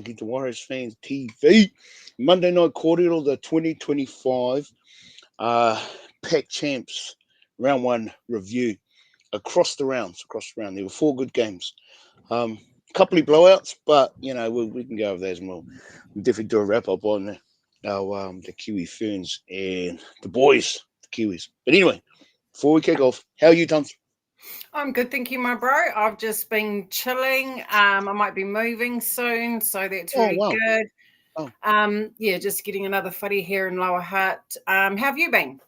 Get the Warriors fans TV. Monday night Korero, the 2025 PAC Champs round one review across the rounds. Across the round, there were four good games. Couple of blowouts, but we can go over those more. We'll definitely do a wrap up on our the Kiwi Ferns and the boys, the Kiwis. But anyway, before we kick off, how are you, Tons? I'm good, thank you, my bro. I've just been chilling. I might be moving soon, so that's Oh really wow. good. Oh Yeah, just getting another footy here in Lower Hutt. How have you been?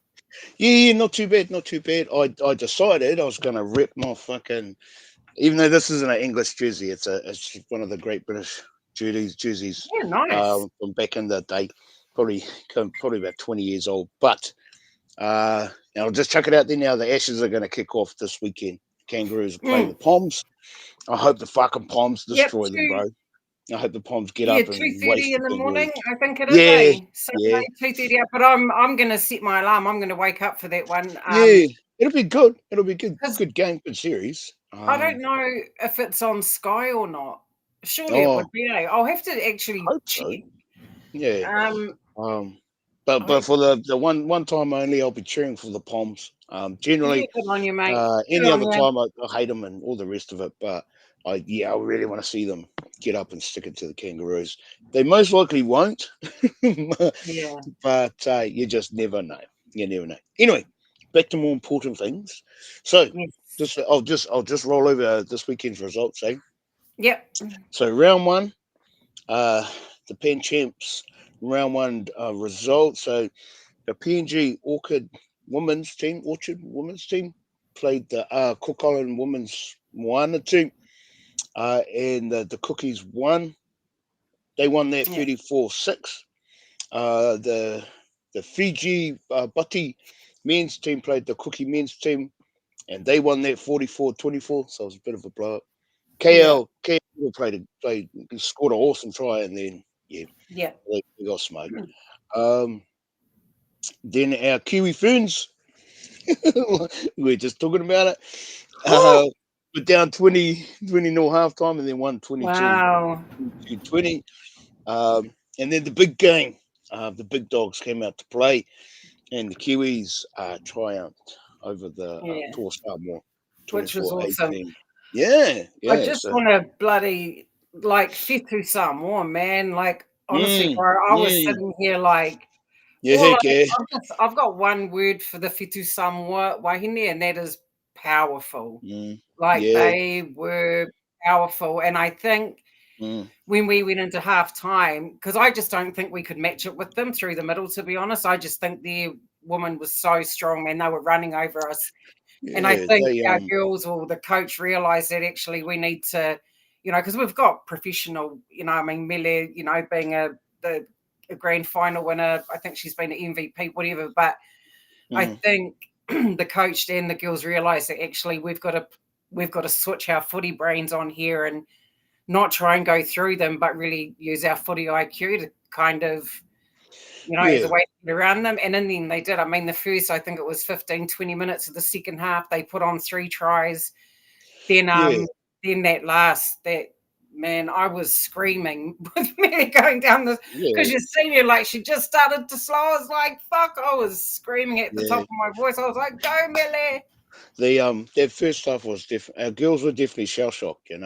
yeah, not too bad, not too bad. I decided I was gonna rip my fucking, even though this isn't an English jersey, it's one of the great British jerseys Yeah, nice. from back in the day, probably about 20 years old. But I'll just chuck it out there now. The Ashes are going to kick off this weekend. Kangaroos are playing the Mm. Poms. I hope the fucking Poms Yep, destroy them, bro. I hope the Poms get yeah, up two and thirty waste a in the big morning. week. I think it is, Yeah, eh? yeah, Saturday, 2:30 up. But I'm gonna set my alarm. I'm gonna wake up for that one. yeah. It'll be good. It'll be good. Because Good game, good series. I don't know if it's on Sky or not. Surely it Oh, would be. Eh? I'll have to actually hope check. so. Yeah. Um, Um, but I for the one time only, I'll be cheering for the Poms. Yeah, Generally, good on you, mate. Good any on other you. time I hate them and all the rest of it. But I really want to see them get up and stick it to the Kangaroos. They most likely won't, Yeah. but you just never know. You never know. Anyway, back to more important things. So, Yes. I'll just roll over this weekend's results. Yep. So round one, uh, the Pen Champs round one result. So the PNG Orchard women's team played the Cook Island women's Moana team, and the Cookies won. They won that Yeah. 34-6. The Fiji Butti men's team played the Cookie men's team, and they won that 44-24. So it was a bit of a blow up. Yeah. KL played scored an awesome try, and then yeah, Yeah. they got smoked. Um, then our Kiwi Ferns, we are just talking about it. Whew. Uh, we're down 20 nil half time and then won 22 Wow. 20. And then the big game, the big dogs came out to play, and the Kiwis triumphed over the Yeah. Tour Samoa Which was awesome. 24-18. Yeah, I yeah. just So, want to bloody like Fitu Samoa, man. Like honestly, mm, bro, I was mm, sitting here like yeah, all heck yeah. I've got one word for the Fitu Samoa wahine, and that is powerful. Mm, Like yeah, they were powerful. And I think mm, when we went into half time, because I just don't think we could match it with them through the middle, to be honest. I just think their woman was so strong, man. They were running over us. And I yeah. think They our girls or the coach realized that actually we need to, because we've got professional, I mean, Mele, being a grand final winner. I think she's been an MVP, whatever. But I mm, think the coach and the girls realized that actually we've got to switch our footy brains on here and not try and go through them, but really use our footy IQ to kind of, as yeah, a way to get around them. And in the end, they did. I mean, the first, I think it was 15, 20 minutes of the second half, they put on 3 tries. Then, yeah, that last, that man, I was screaming with me going down this yeah, because you see her like she just started to slow. I was like, fuck, I was screaming at the top yeah. of my voice. I was like, go, Millie. Their first half was different. Our girls were definitely shell shocked. I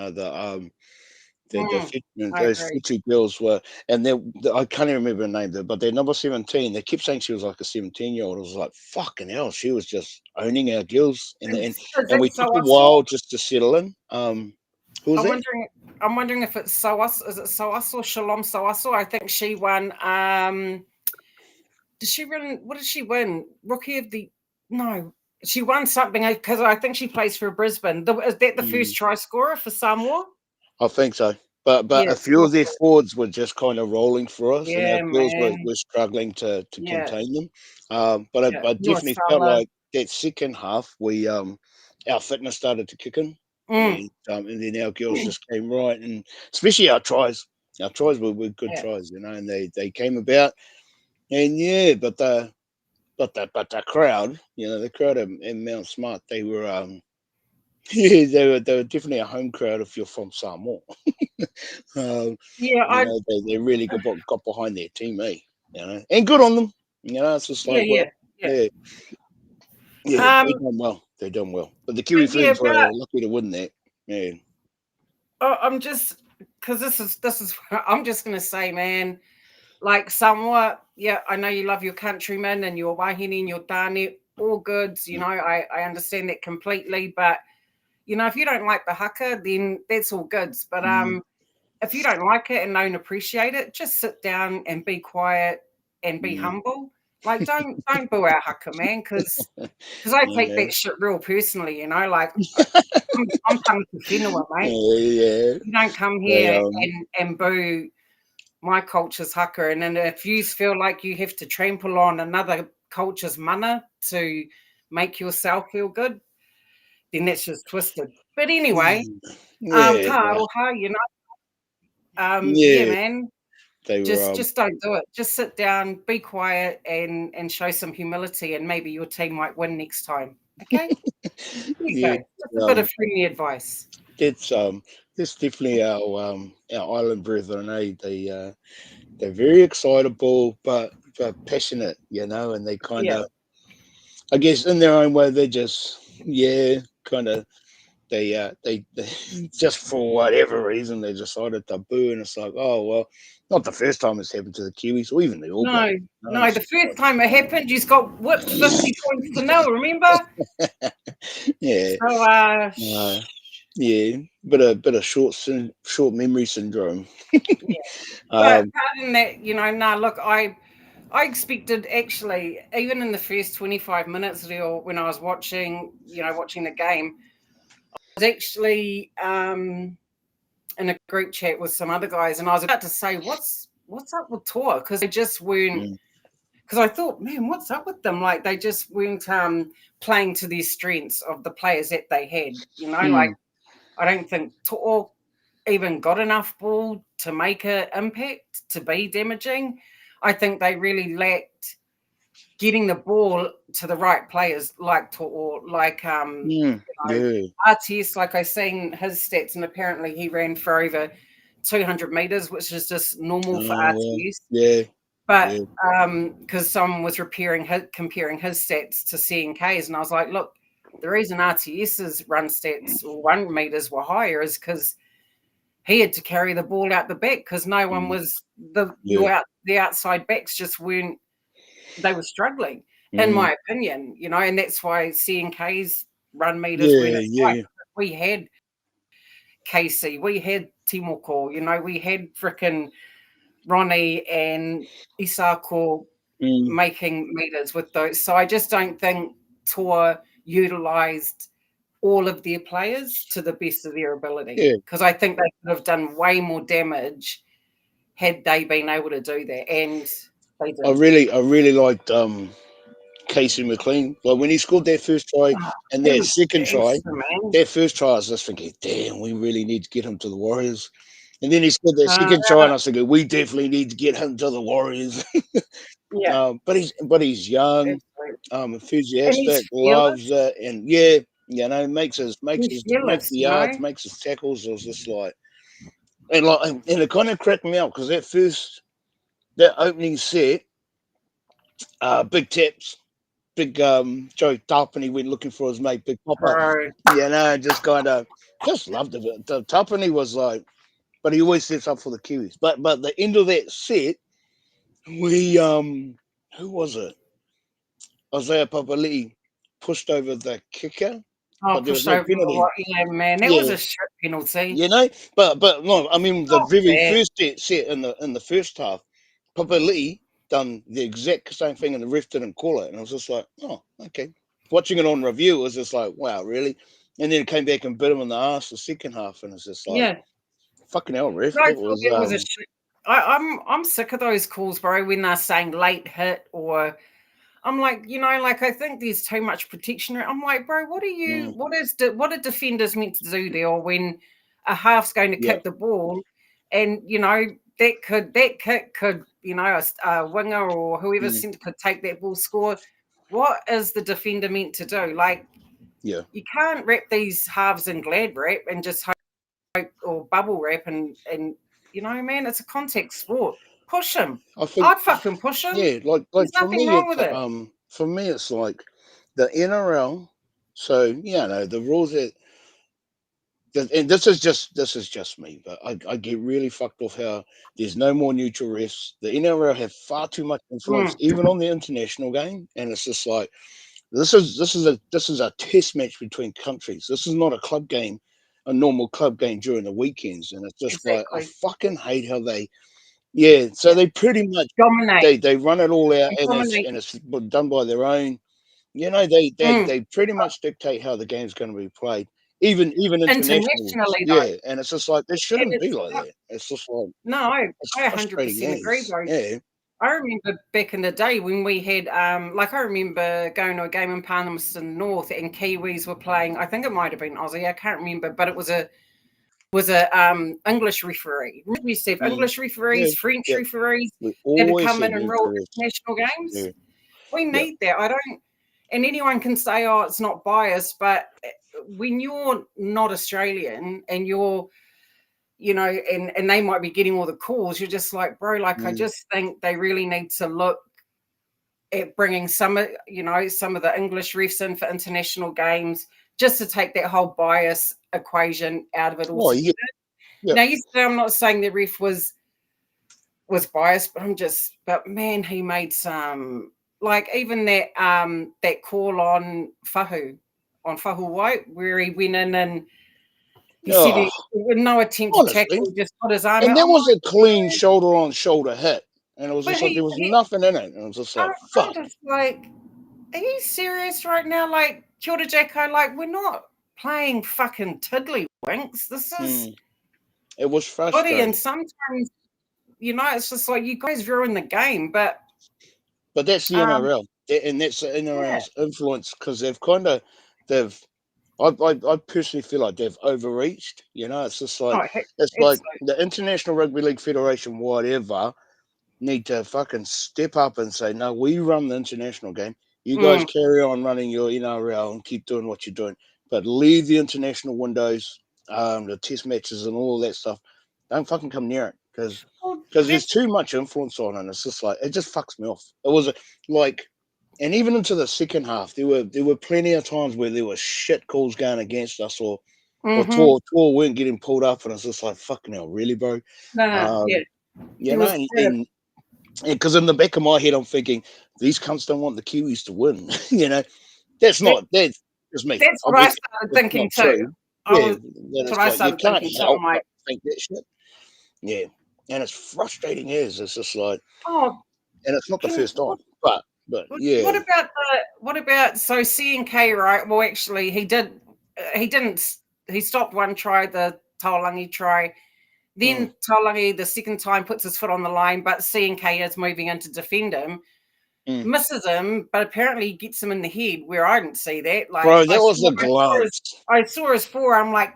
Those agree. Fiji girls were, and I can't even remember her name, but they're number 17. They kept saying she was like a 17-year-old. I was like, fucking hell, she was just owning our girls, Is and it we took a so while just to settle in. Who was I'm that? wondering. I'm wondering if it's Soas. Is it Soas or Shalom Soaso? I think she won. Did she win? What did she win? Rookie of the? No, she won something because I think she plays for Brisbane. Is that the Mm, first try scorer for Samoa? I think so. But Yeah, a few of their forwards were just kind of rolling for us, and our yeah, girls man. were struggling to Yeah, contain them. But yeah. I Noah definitely felt Sala. like that second half, we our fitness started to kick in, Mm. and then our girls just came right, and especially our tries. Our tries were good Yeah, tries, and they came about, and yeah, but the crowd, the crowd in Mount Smart, they were. Yeah, they were definitely a home crowd if you're from Samoa. Yeah, They really got behind their team, eh? And good on them. It's just yeah, like, well, yeah, yeah. yeah, yeah, they Um, done well. They done well. But the Kiwi but yeah, Flames were lucky to win that. Yeah. I'm just because this is I'm just gonna say, man, like somewhat, yeah, I know you love your countrymen and your wahine and your tane, all goods, I understand that completely, but if you don't like the haka, then that's all goods. But Mm. if you don't like it and don't appreciate it, just sit down and be quiet and be Mm. humble. Like don't boo our haka, man, because I take Yeah. that shit real personally, like I'm coming to whenua, mate. Yeah. You don't come They here and boo my culture's haka, and then if you feel like you have to trample on another culture's mana to make yourself feel good, then that's just twisted. But anyway, yeah, ka nah, aloha, yeah, yeah, man, they were just don't do it. Just sit down, be quiet, and show some humility, and maybe your team might win next time. Okay, there you yeah, go. Just a bit of friendly advice. that's that's definitely our island brethren, eh? They're very excitable but passionate, and they kind Yeah, of, I guess, in their own way, they're just, kind of, they just for whatever reason they decided to boo, and it's like, oh well, not the first time it's happened to the Kiwis or even the All Blacks. no, No, no. it's The just first time it happened, you just got whipped 50 points to nil. Remember? like, yeah, So, uh, yeah, bit of short memory syndrome. yeah. But Um, other than that, nah, look, I expected actually, even in the first 25 minutes or when I was watching the game, I was actually in a group chat with some other guys, and I was about to say, what's up with Tor? Because they just weren't. mm, Because I thought, man, what's up with them? Like they just weren't playing to their strengths of the players that they had. Like mm, I don't think Tor even got enough ball to make an impact to be damaging. I think they really lacked getting the ball to the right players, like To'o, like yeah. RTS. Like I seen his stats, and apparently he ran for over 200 meters, which is just normal for Oh well, RTS. yeah, But yeah. because someone was comparing his stats to CNK's, and I was like, look, the reason RTS's run stats or run meters were higher is because he had to carry the ball out the back because no one Mm, was yeah. the outside backs just weren't, they were struggling, in Mm, my opinion, and that's why CNK's run meters weren't yeah, as high. yeah. We had Casey, we had Timoko, we had frickin' Ronnie and Isako Mm, making meters with those. So I just don't think Tour utilised all of their players to the best of their ability yeah. because I think they could have done way more damage had they been able to do that, and they didn't. I really liked Casey McLean. Like when he scored their first try Oh, and he their was second try, gangster, man. their first try, I was just thinking, damn, we really need to get him to the Warriors. And then he scored their Uh, second try, and I was thinking, we definitely need to get him to the Warriors. yeah, But he's young, absolutely. And enthusiastic, he's loves fearless. it, and yeah, He's makes fearless, the yards, makes his tackles. I was just like, and it kind of cracked me out because that opening set, big taps, big Joe Tarpany went looking for his mate, big Papa. bro. Just kind of just loved it. The Tarpany was like, but he always sets up for the Kiwis. But the end of that set, we who was it? Isaiah Papali'i pushed over the kicker, Oh, but there was pushed no over the penalty. what? Yeah, man, that was Yeah, a shit penalty. but no, I mean the Stop very that. first set in the first half, Papali'i done the exact same thing, and the ref didn't call it, and I was just like, oh, okay. Watching it on review, it was just like, wow, really? And then it came back and bit him in the ass the second half, and it's just like, Yeah, fucking hell, ref. I That thought was it was a shit. I'm sick of those calls, bro. When they're saying late hit, or I'm like, like I think there's too much protection. I'm like, bro, what are you? mm, What are defenders meant to do there? Or when a half's going to yeah, kick the ball, and that kick could, a winger or whoever mm, sent could take that ball, score. What is the defender meant to do? Like, Yeah. You can't wrap these halves in glad wrap and just hope or bubble wrap and you know, man, it's a contact sport. Push him. I think, I'd fucking push him. yeah, like There's nothing wrong with it. for me it's like the NRL. So yeah, no, the rules that, and this is just me, but I get really fucked off how there's no more neutral refs. The NRL have far too much influence, Mm, even on the international game, and it's just like this is a test match between countries. This is not a club game, a normal club game during the weekends, and it's just like I exactly. fucking hate how they, yeah. So Yeah. they pretty much Dominate. they run it all out, They and dominate. it's done by their own. You know, they Mm. pretty much dictate how the game's going to be played, even internationally. Internationally, though. Yeah, and it's just like it And shouldn't be it's like that. It's just like no, it's I frustrating 100% agree, as though. yeah. I remember back in the day when we had, like, I remember going to a game in Palmerston North and Kiwis were playing. I think it might have been Aussie. I can't remember, but it was a English referee. We used to have Mm, English yeah, referees, French yeah. referees We that had always come in had and ruled interest. international games. Yeah, We yeah. need that. I don't, and anyone can say, oh, it's not biased, but when you're not Australian and you're, you know, and they might be getting all the calls, you're just like, bro, like, I Mm. just think they really need to look at bringing some of, you know, some of the English refs in for international games just to take that whole bias equation out of it Oh altogether. yeah, yeah. Now, yesterday, I'm not saying the ref was biased, but but man, he made some, like, even that call on Fahu White, where he went in and he said Oh, he, with no attempt to tackle, honestly, he just put his arm and out. that I'm was a like, clean shoulder on shoulder hit, and it was but just like there was nothing in it, and it was just like I'm fuck. just like, are you serious right now? Like, Kia ora, Jacko, like, we're not playing fucking tiddlywinks. This is Mm. It was footy, and frustrating. sometimes, you know, it's just like, you guys ruin the game, but But that's the um, NRL, and that's the yeah. NRL's influence because they've. I personally feel like they've overreached. You know, Oh, it's like absolutely. the International Rugby League Federation, whatever, need to fucking step up and say, no, we run the international game. You guys Mm, carry on running your NRL and keep doing what you're doing, but leave the international windows, the test matches and all that stuff. Don't fucking come near it because well, there's too much influence on it. And it's just like it just fucks me off. It was like, and even into the second half, there were plenty of times where there were shit calls going against us, or mm-hmm. Tor weren't getting pulled up, and it's just like fucking hell, really, bro. No, yeah. You There know, was, and because in the back of my head, I'm thinking these cunts don't want the Kiwis to win. You know, that, that's just me. that's what I Obviously, started it's thinking not too. true. Yeah, that That's what it's I like you started can't thinking too. I'm help like, but think that shit. Yeah, and it's frustrating as it's just like, oh, and it's not the can, first time, but what yeah, about so C&K, right? Well, actually, he didn't, he stopped one try, the Taolangi try. mm, Then Taolangi, the second time, puts his foot on the line, but C&K is moving in to defend him. mm. Misses him, but apparently gets him in the head where I didn't see that. Like, Bro, that was the gloves. I saw his forearm, like,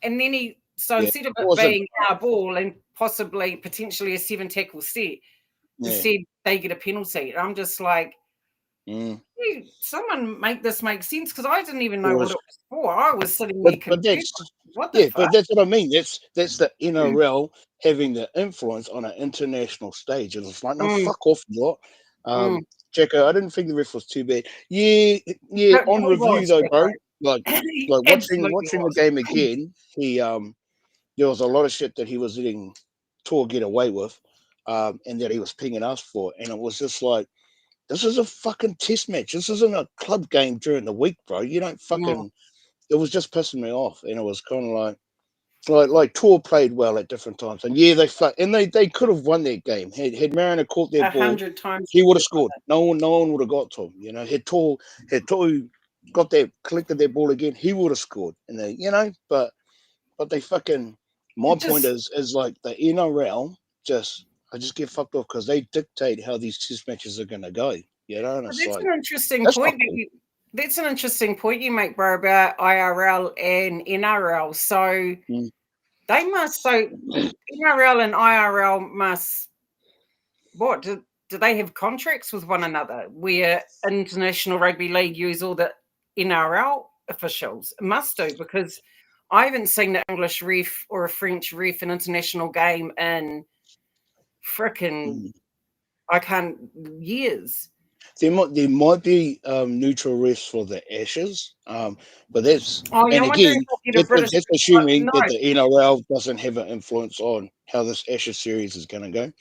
and then so Yeah, instead of it it was a being our ball and potentially a 7 tackle set, yeah. instead they get a penalty. And I'm just like, Mm. someone make this make sense, because I didn't even It know what was, it was for. I was sitting there but confused. that's What the yeah, fuck? but that's what I mean. That's the NRL having the influence on an international stage, and it's like, no, Mm, fuck off, you lot. mm. Jacko, I didn't think the ref was too bad. Yeah, yeah. No, On he review was, though, bro, Jacko. like He absolutely watching the was. game again, he there was a lot of shit that he was letting Tor get away with, and that he was pinging us for, and it was just like, this is a fucking test match. This isn't a club game during the week, bro. You don't Mm, fucking. It was just pissing me off, and it was kind of like Tor played well at different times, and yeah, they could have won that game had Mariner caught their ball, 100 times. he would have scored. No one would have got to him. You know, had Tor got that collected their ball again, he would have scored. And they, you know, but they fucking. My It point just, is like the NRL just. I just get fucked off because they dictate how these test matches are going to go. You know, and it's that's like an interesting that's not point cool. that's an interesting point you make, bro, about IRL and NRL. So Mm. they must, so NRL and IRL must, what do they have contracts with one another where International Rugby League use all the NRL officials. It must do, because I haven't seen an English ref or a French ref an international game in frickin' years. There might be neutral refs for the Ashes, but that's Oh, yeah, and I wonder if again they'll get a British. that's assuming No. that the NRL doesn't have an influence on how this Ashes series is going to go.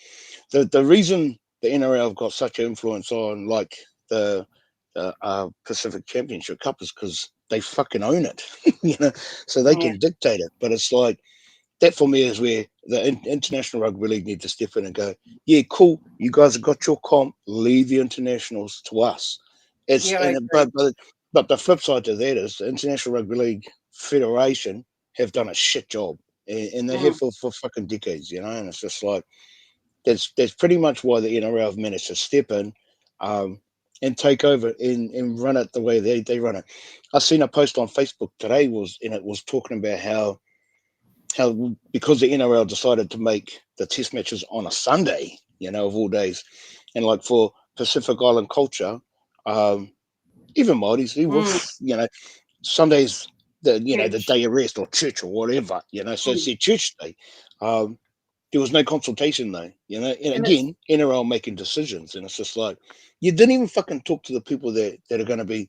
The reason the NRL have got such an influence on like the Pacific Championship Cup is because they fucking own it, so they can dictate it. But it's like that for me is where the International Rugby League need to step in and go, yeah, cool, you guys have got your comp, leave the internationals to us. But the flip side to that is the International Rugby League Federation have done a shit job, and they have for fucking decades, and it's just like that's pretty much why the NRL have managed to step in and take over and run it the way they run it. I seen a post on Facebook today it was talking about how because the NRL decided to make the test matches on a Sunday, of all days, and like for Pacific Island culture, even Māoris, Sundays the day of rest or church or whatever, so it's their church day. There was no consultation though, and again, NRL making decisions, and it's just like you didn't even fucking talk to the people that are going to be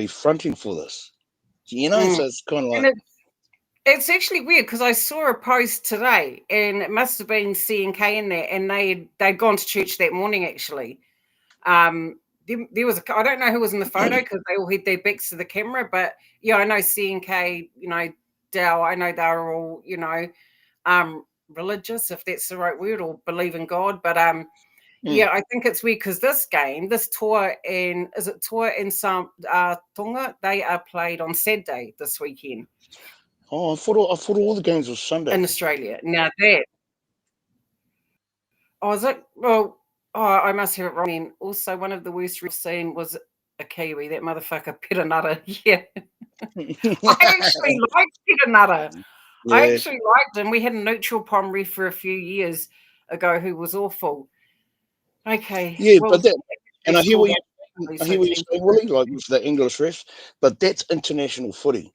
fronting for this, so it's kind of like. It's actually weird because I saw a post today, and it must have been C&K in there, and they'd gone to church that morning actually. There was I don't know who was in the photo because they all had their backs to the camera, but yeah, I know C&K, Dow, I know they're all, religious, if that's the right word, or believe in God, but yeah, I think it's weird because this tour in Tonga, they are played on Saturday this weekend. Oh, I thought all the games were Sunday in Australia. Now that, is it? Well, I must have it wrong. And also, one of the worst we've seen was a Kiwi. That motherfucker, Peter Nutter. Yeah, I actually liked Peter Nutter. Yeah. I actually liked him. We had a neutral pom ref for a few years ago who was awful. Okay. Yeah, well, but and I hear what you're so saying, Willie, like with the English refs, but that's international footy.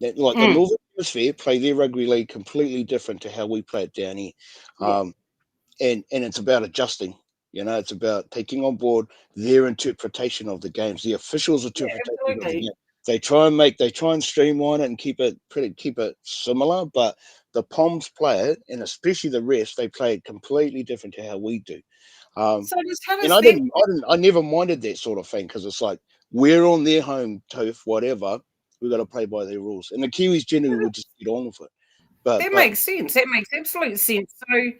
That, like the Northern Hemisphere play their rugby league completely different to how we play it down here. And it's about adjusting. It's about taking on board their interpretation of the games, the officials' interpretation of the game. They try and streamline it and keep it similar, but the Poms play it, and especially the refs, they play it completely different to how we do. So how does I never minded that sort of thing because it's like we're on their home turf, whatever. We've got to play by their rules, and the Kiwis generally would just get on with it. But makes sense. That makes absolute sense. So,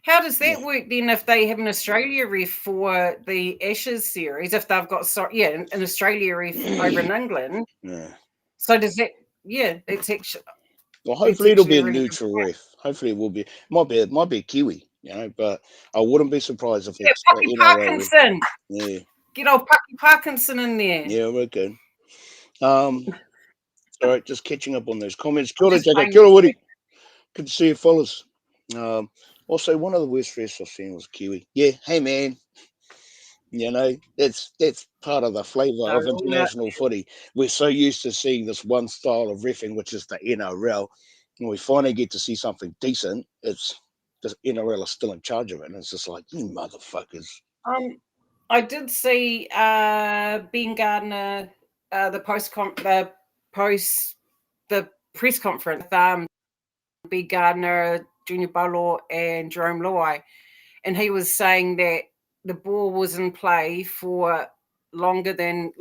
how does that work then? If they have an Australia ref for the Ashes series, if they've got an Australia ref over in England, so does that? Yeah, it's actually. Well, hopefully it'll be a neutral ref. Hopefully it will be. Might be a Kiwi, but I wouldn't be surprised if it's Pucky Parkinson. Yeah, get old Pucky Parkinson in there. Yeah, we're good. All right, just catching up on those comments. Kia ora, Jacob. Kia ora, Woody. Good to see you, fellas. Also, one of the worst refs I've seen was Kiwi. Yeah, hey man. That's part of the flavour of international footy. We're so used to seeing this one style of reffing, which is the NRL. When we finally get to see something decent, it's the NRL is still in charge of it, and it's just like, you motherfuckers. I did see Ben Gardner, the press conference. Ben Gardner, Junior Bolo, and Jerome Luai, and he was saying that the ball was in play for longer than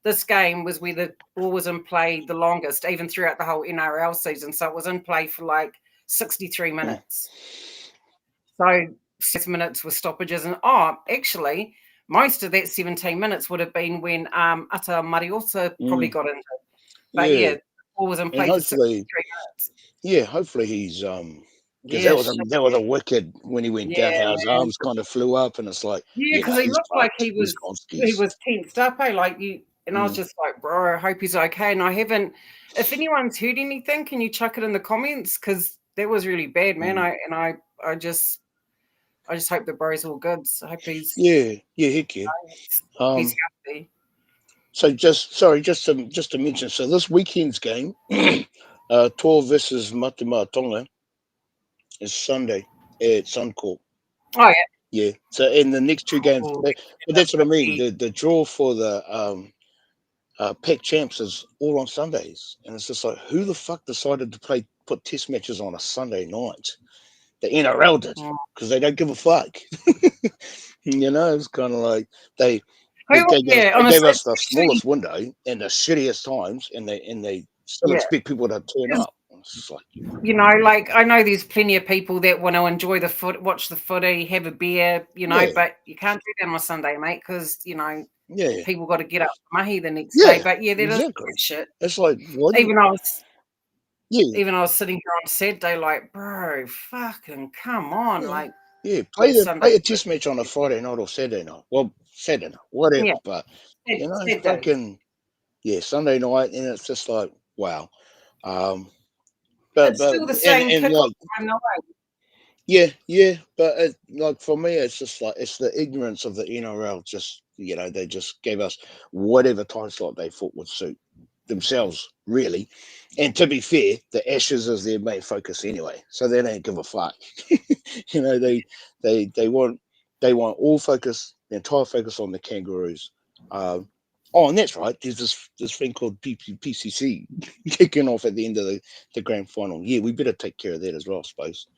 this game was where the ball was in play the longest, even throughout the whole NRL season. So it was in play for like 63 minutes. So 6 minutes with stoppages, and actually, most of that 17 minutes would have been when Ata Mariota probably got injured. But the ball was in play for 63 minutes. Yeah, hopefully he's because that was a wicked when he went down, how his arms kind of flew up, and it's like because he looked like he was tensed up, like you. And I was just like, bro, I hope he's okay. And I haven't. If anyone's heard anything, can you chuck it in the comments? Because that was really bad, man. I just hope the bro's all good. So I hope he's heck yeah. He's healthy. So just to mention, so this weekend's game, Tor versus Matamatonga is Sunday at Suncorp. Oh yeah. Yeah. So in the next two games, Oh, but that's what I mean. The draw for the PAC champs is all on Sundays, and it's just like, who the fuck decided to put test matches on a Sunday night? The NRL did, because they don't give a fuck. It's kind of like they gave us the smallest window and the shittiest times, and they still expect people to turn up. It's like, like I know there's plenty of people that want to enjoy watch the footy, have a beer, but you can't do that on a Sunday, mate, because people got to get up mahi the next day. But that exactly. is shit. It's like, what? Even I was sitting here on Saturday, like, bro, fucking come on, like. Yeah, play a test match on a Friday night or Saturday night. Well, Saturday night, whatever. Yeah. But it's fucking Sunday night, and it's just like, wow. But it's still the same kickoff time, no way. Yeah, but like for me, it's just like it's the ignorance of the NRL. Just they just gave us whatever time slot they thought would suit themselves, really. And to be fair, the Ashes is their main focus anyway, so they don't give a fuck. They want all focus, the entire focus on the Kangaroos. And that's right. There's this thing called PCC kicking off at the end of the grand final. Yeah, we better take care of that as well, I suppose.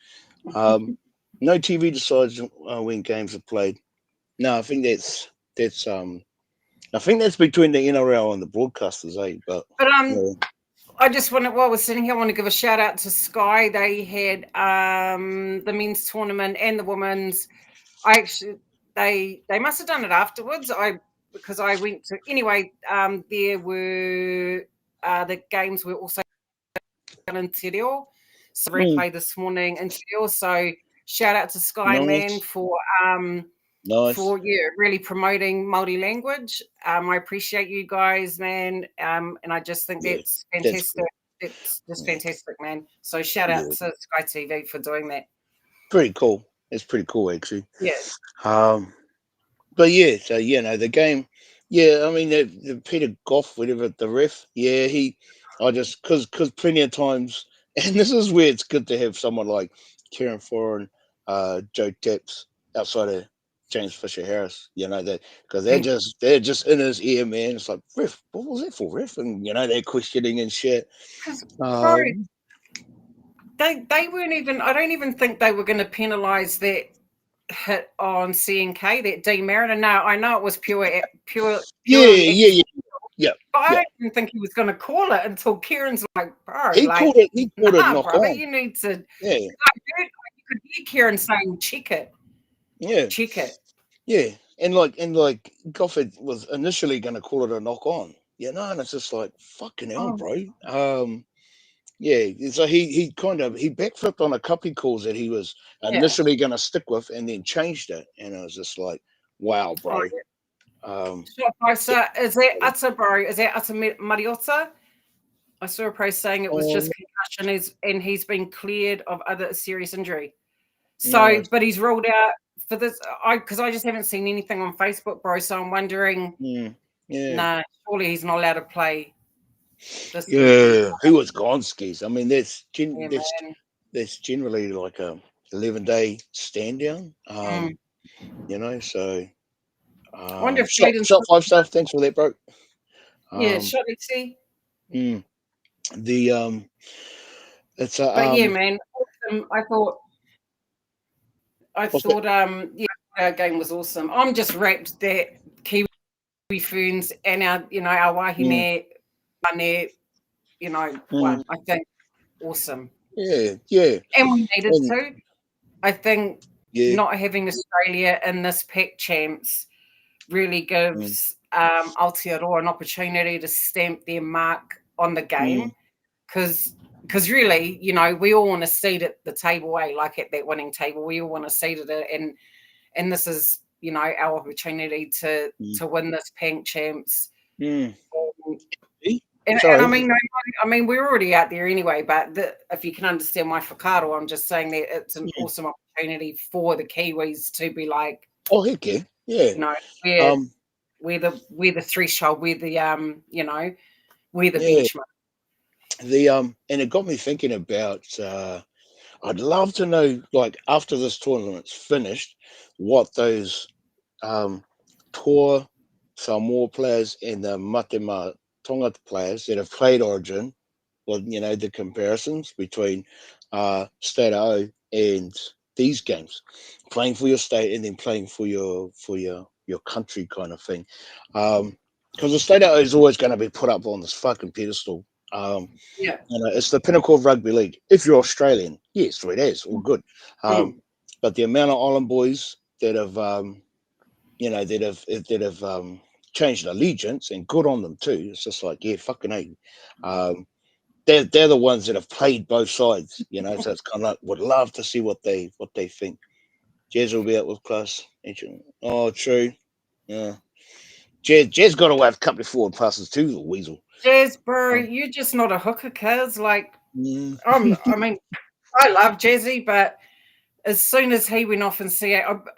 No TV decides when games are played. No, I think that's between the NRL and the broadcasters, eh? But I just want to, while we're sitting here, I want to give a shout out to Sky. They had the men's tournament and the women's. They must have done it afterwards. Because I went to anyway. There were the games were also in Te Reo. So replay this morning in Te Reo. So shout out to Sky Man for really promoting multi-language. I appreciate you guys, man. And I just think that's fantastic. It's just fantastic, man. So shout out to Sky TV for doing that. Pretty cool. It's pretty cool, actually. Yeah. But yeah, so the game. Yeah, I mean the Peter Goff, whatever, the ref. Yeah, because plenty of times, and this is where it's good to have someone like Kieran Foran, Joe Tapps outside of James Fisher Harris. That because they're just in his ear, man. It's like, ref, what was that for, ref? And they're questioning and shit. They weren't even. I don't even think they were going to penalise that hit on CNK, that demerit. No, I know it was pure. Yeah. But I don't even think he was going to call it until Kieran's like, bro, he called it knock brother, on. You need to. Yeah. You could hear Kieran saying, check it. Yeah. Check it. Yeah. And like Gofford was initially going to call it a knock on. And it's just like, fucking hell, bro. Yeah, so he backflipped on a couple of calls that he was initially going to stick with, and then changed it, and I was just like, "Wow, bro!" Is that utter, bro? Is that utter Mariota? I saw a post saying it was just concussion, and he's been cleared of other serious injury. So, but he's ruled out for this. Because I just haven't seen anything on Facebook, bro. So I'm wondering. Nah, surely he's not allowed to play. Who was Gonskis? I mean, that's generally like a 11-day stand down. So. I wonder if shot 5 stuff. Thanks for that, bro. Shot see. It's but yeah, man. Awesome. I thought our game was awesome. I'm just wrapped that Kiwi Ferns and our Wahine won. I think awesome. Yeah. And we needed to. I think not having Australia in this PAC champs really gives Aotearoa an opportunity to stamp their mark on the game. Because really, we all want a seat at the table, like at that winning table. We all want a seat at it. And this is, our opportunity to win this PAC champs. And I mean, we're already out there anyway. But if you can understand my whakaaro, I'm just saying that it's an awesome opportunity for the Kiwis to be like, oh heck yeah, we're we're the threshold, we're the we're the Yeah. benchmark. And it got me thinking about. I'd love to know, like, after this tournament's finished, what those tour Samoa players and the Matema Tonga players that have played Origin, well, the comparisons between State O and these games, playing for your state and then playing for your country kind of thing. Because the State O is always going to be put up on this fucking pedestal. Yeah. It's the pinnacle of rugby league. If you're Australian, yes, sweet as, all good. But the amount of Island boys that have, changed allegiance, and good on them too. It's just like, yeah, fucking hey. They're the ones that have played both sides, So it's kind of like, would love to see what they think. Jez will be out with class. Oh, true. Yeah. Jez got to have a couple of forward passes too, the weasel. Jez, bro, you're just not a hooker, cuz. Like, Mm. I mean, I love Jezzy, but as soon as he went off and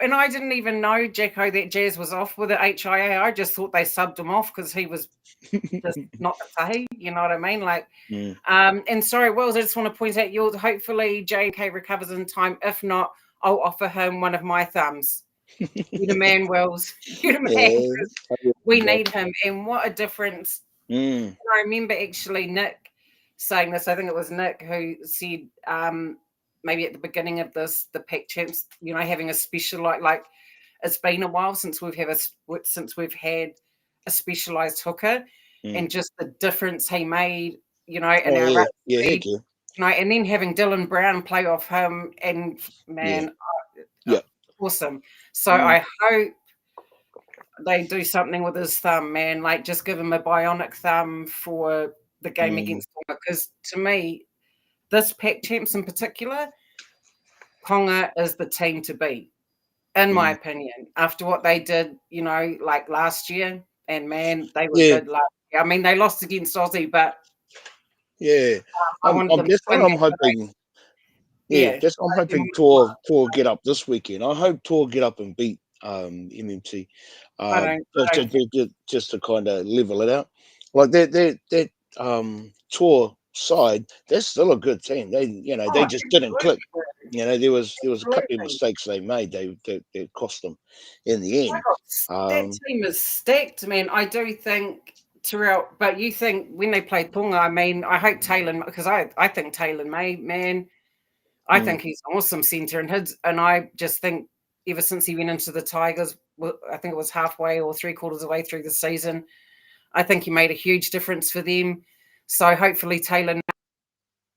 and I didn't even know, Jacko, that Jez was off with the HIA. I just thought they subbed him off because he was just not the tahi, you know what I mean? Like, and sorry, Wells, I just want to point out, hopefully J&K recovers in time. If not, I'll offer him one of my thumbs. You're the man, Wells. You're the man. Yeah. We need him. And what a difference. Mm. I remember actually Nick saying this. I think it was Nick who said, maybe at the beginning of the PAC Champs, having a special like it's been a while since we've had a specialized hooker, and just the difference he made, in our rugby, and then having Dylan Brown play off him, and man, awesome. So I hope they do something with his thumb, man. Like, just give him a bionic thumb for the game against Tonga, because to me, this PAC Champs in particular, Tonga is the team to beat, in my opinion, after what they did, like last year. And man, they were good last year. I mean, they lost against Aussie, but I'm hoping. I'm hoping Tor get up this weekend. I hope Tor get up and beat MMT. Just to kind of level it out. Like that Tor side, they're still a good team. They just didn't click. There was a couple of mistakes they made. They cost them in the end. That team is stacked, man. I do think throughout, but you think when they play Tonga, I mean, I hope Taylor, because I think Taylor May, man, I think he's an awesome centre, and I just think ever since he went into the Tigers, I think it was halfway or 3/4 of the way through the season, I think he made a huge difference for them. So hopefully Taylor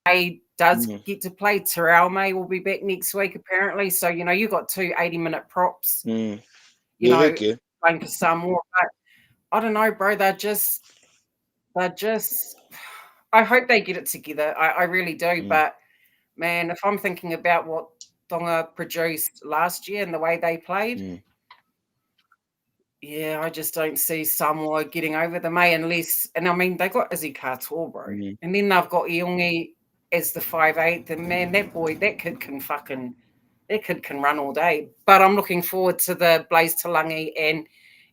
May does get to play. Terrell May will be back next week, apparently. So, you got 2 80-minute props, playing for Samoa. But I don't know, bro. They're just, I hope they get it together. I really do. But, man, if I'm thinking about what Tonga produced last year and the way they played, I just don't see Samoa getting over the May unless, and I mean, they got Izzy Katoa, bro. And then they've got Iongi as the 5'8", and man, that kid can run all day. But I'm looking forward to the Blaze Talangi and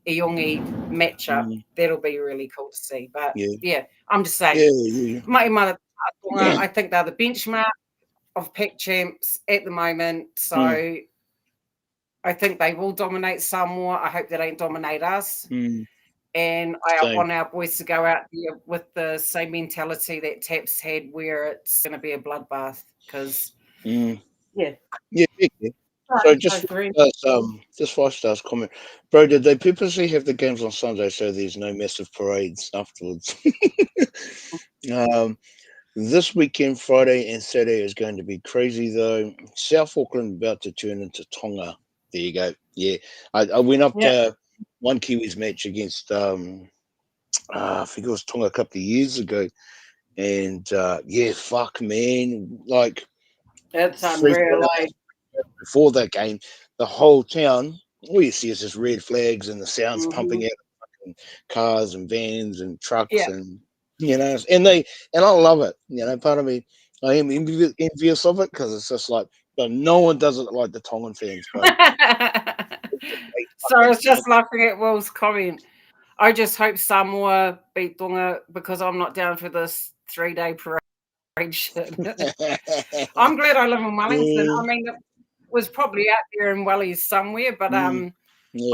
Iongi matchup. That'll be really cool to see. But I'm just saying, I think they're the benchmark of PAC Champs at the moment. So I think they will dominate Samoa. I hope they don't dominate us. And I want our boys to go out there with the same mentality that Taps had, where it's going to be a bloodbath. Because, So just 5-stars comment, bro. Did they purposely have the games on Sunday so there's no massive parades afterwards? This weekend, Friday and Saturday, is going to be crazy though. South Auckland about to turn into Tonga. There you go. Yeah, I went up to one Kiwis match against I think it was Tonga a couple of years ago, and fuck man, like that's unreal. Before that game, the whole town, all you see is just red flags and the sounds pumping out of cars and vans and trucks and and I love it. Part of me, I am envious of it because it's just like, but no one does it like the Tongan fans, bro. So I was just laughing at Will's comment. I just hope Samoa beat Tonga because I'm not down for this 3-day parade shit. I'm glad I live in Wellington. Yeah. I mean, it was probably out there in Wellies somewhere, but Yeah.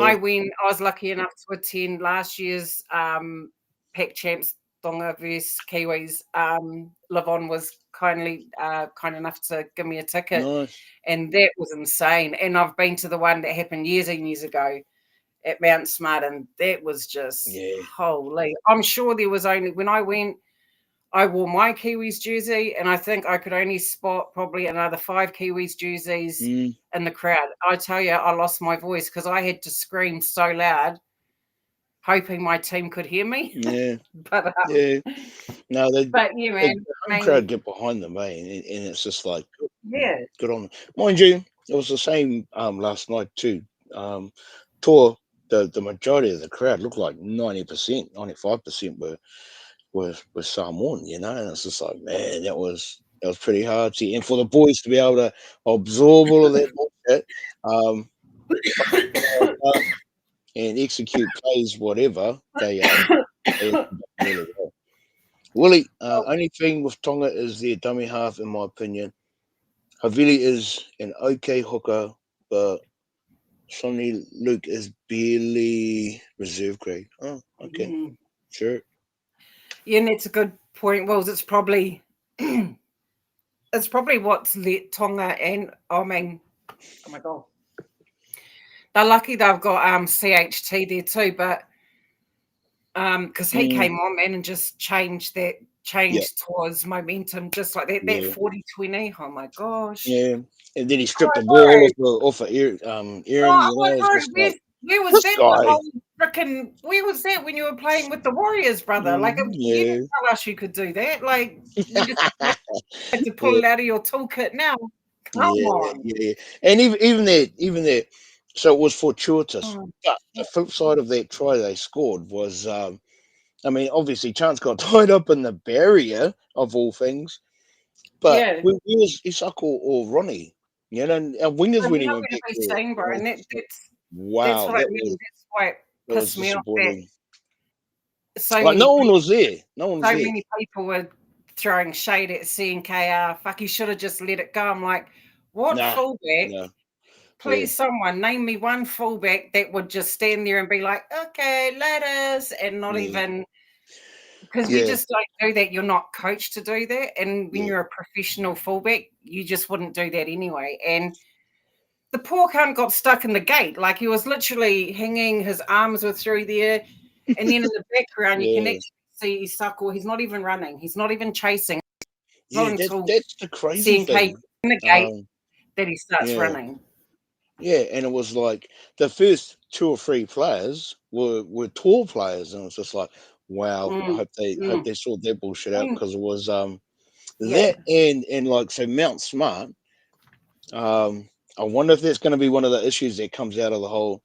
I was lucky enough to attend last year's PAC Champs Tonga vs Kiwis. Livon was kind enough to give me a ticket, Nice. and that was insane. And I've been to the one that happened years and years ago at Mount Smart, and that was just Yeah. holy. I'm sure there was only when I went, I wore my Kiwis jersey, and I think I could only spot probably another 5 Kiwis jerseys in the crowd. I tell you, I lost my voice because I had to scream so loud, hoping my team could hear me. Yeah. But Yeah. No, but yeah, the man. home crowd get behind them, eh? And it's just like, Yeah. good on them. Mind you, it was the same last night too. Tour, the majority of the crowd looked like 90%, 95% were Samoan, you know, and it's just like, man, that was pretty hard. See, and for the boys to be able to absorb all of that bullshit, and execute plays, whatever they did really well. Willie, only thing with Tonga is their dummy half, in my opinion. Havili is an okay hooker, but Sonny Luke is barely reserve grade. Oh, okay, sure. Yeah, and it's a good point. Well, it's probably what's let Tonga and oh my god, they're lucky they've got CHT there too, but because he came on, man, and just changed towards momentum just like that. Yeah. That 40-20, oh my gosh. Yeah, and then he stripped the ball off of Aaron. Oh You my know, it's god, just like, where was this that the guy. whole freaking where was that when you were playing with the Warriors, brother? Like you Yeah, didn't tell us you could do that. Like you just had to pull yeah, it out of your toolkit now. Come yeah, on. yeah. And even that. So it was fortuitous. Oh, But the flip side of that try they scored was, I mean, obviously Chance got tied up in the barrier of all things. But yeah. we was Isak or Ronnie, you know, and our wingers I'm when he nowhere went to back be there. seen, bro. And that's Wow, what I mean. That's why it that was pissed me off that disappointing. so Like many no one people was there. No one was there. were throwing shade at CNKR. Fuck, you should have just let it go. I'm like, what Nah, fullback? no. Please, someone name me one fullback that would just stand there and be like, okay, let us, and not even because you Yeah, just don't do that. You're not coached to do that. And when yeah, you're a professional fullback, you just wouldn't do that anyway. And the poor cunt got stuck in the gate. Like he was literally hanging, his arms were through there. And then in the background, you can yeah, actually see Isako. He's not even running. He's not even chasing. It's not yeah. until That's the crazy CNK thing. in the gate that he starts Yeah, running. yeah, and it was like the first 2 or 3 players were tall players, and it was just like, wow. I hope they sort that bullshit out because it was Yeah. that and like so Mount Smart. I wonder if that's going to be one of the issues that comes out of the whole.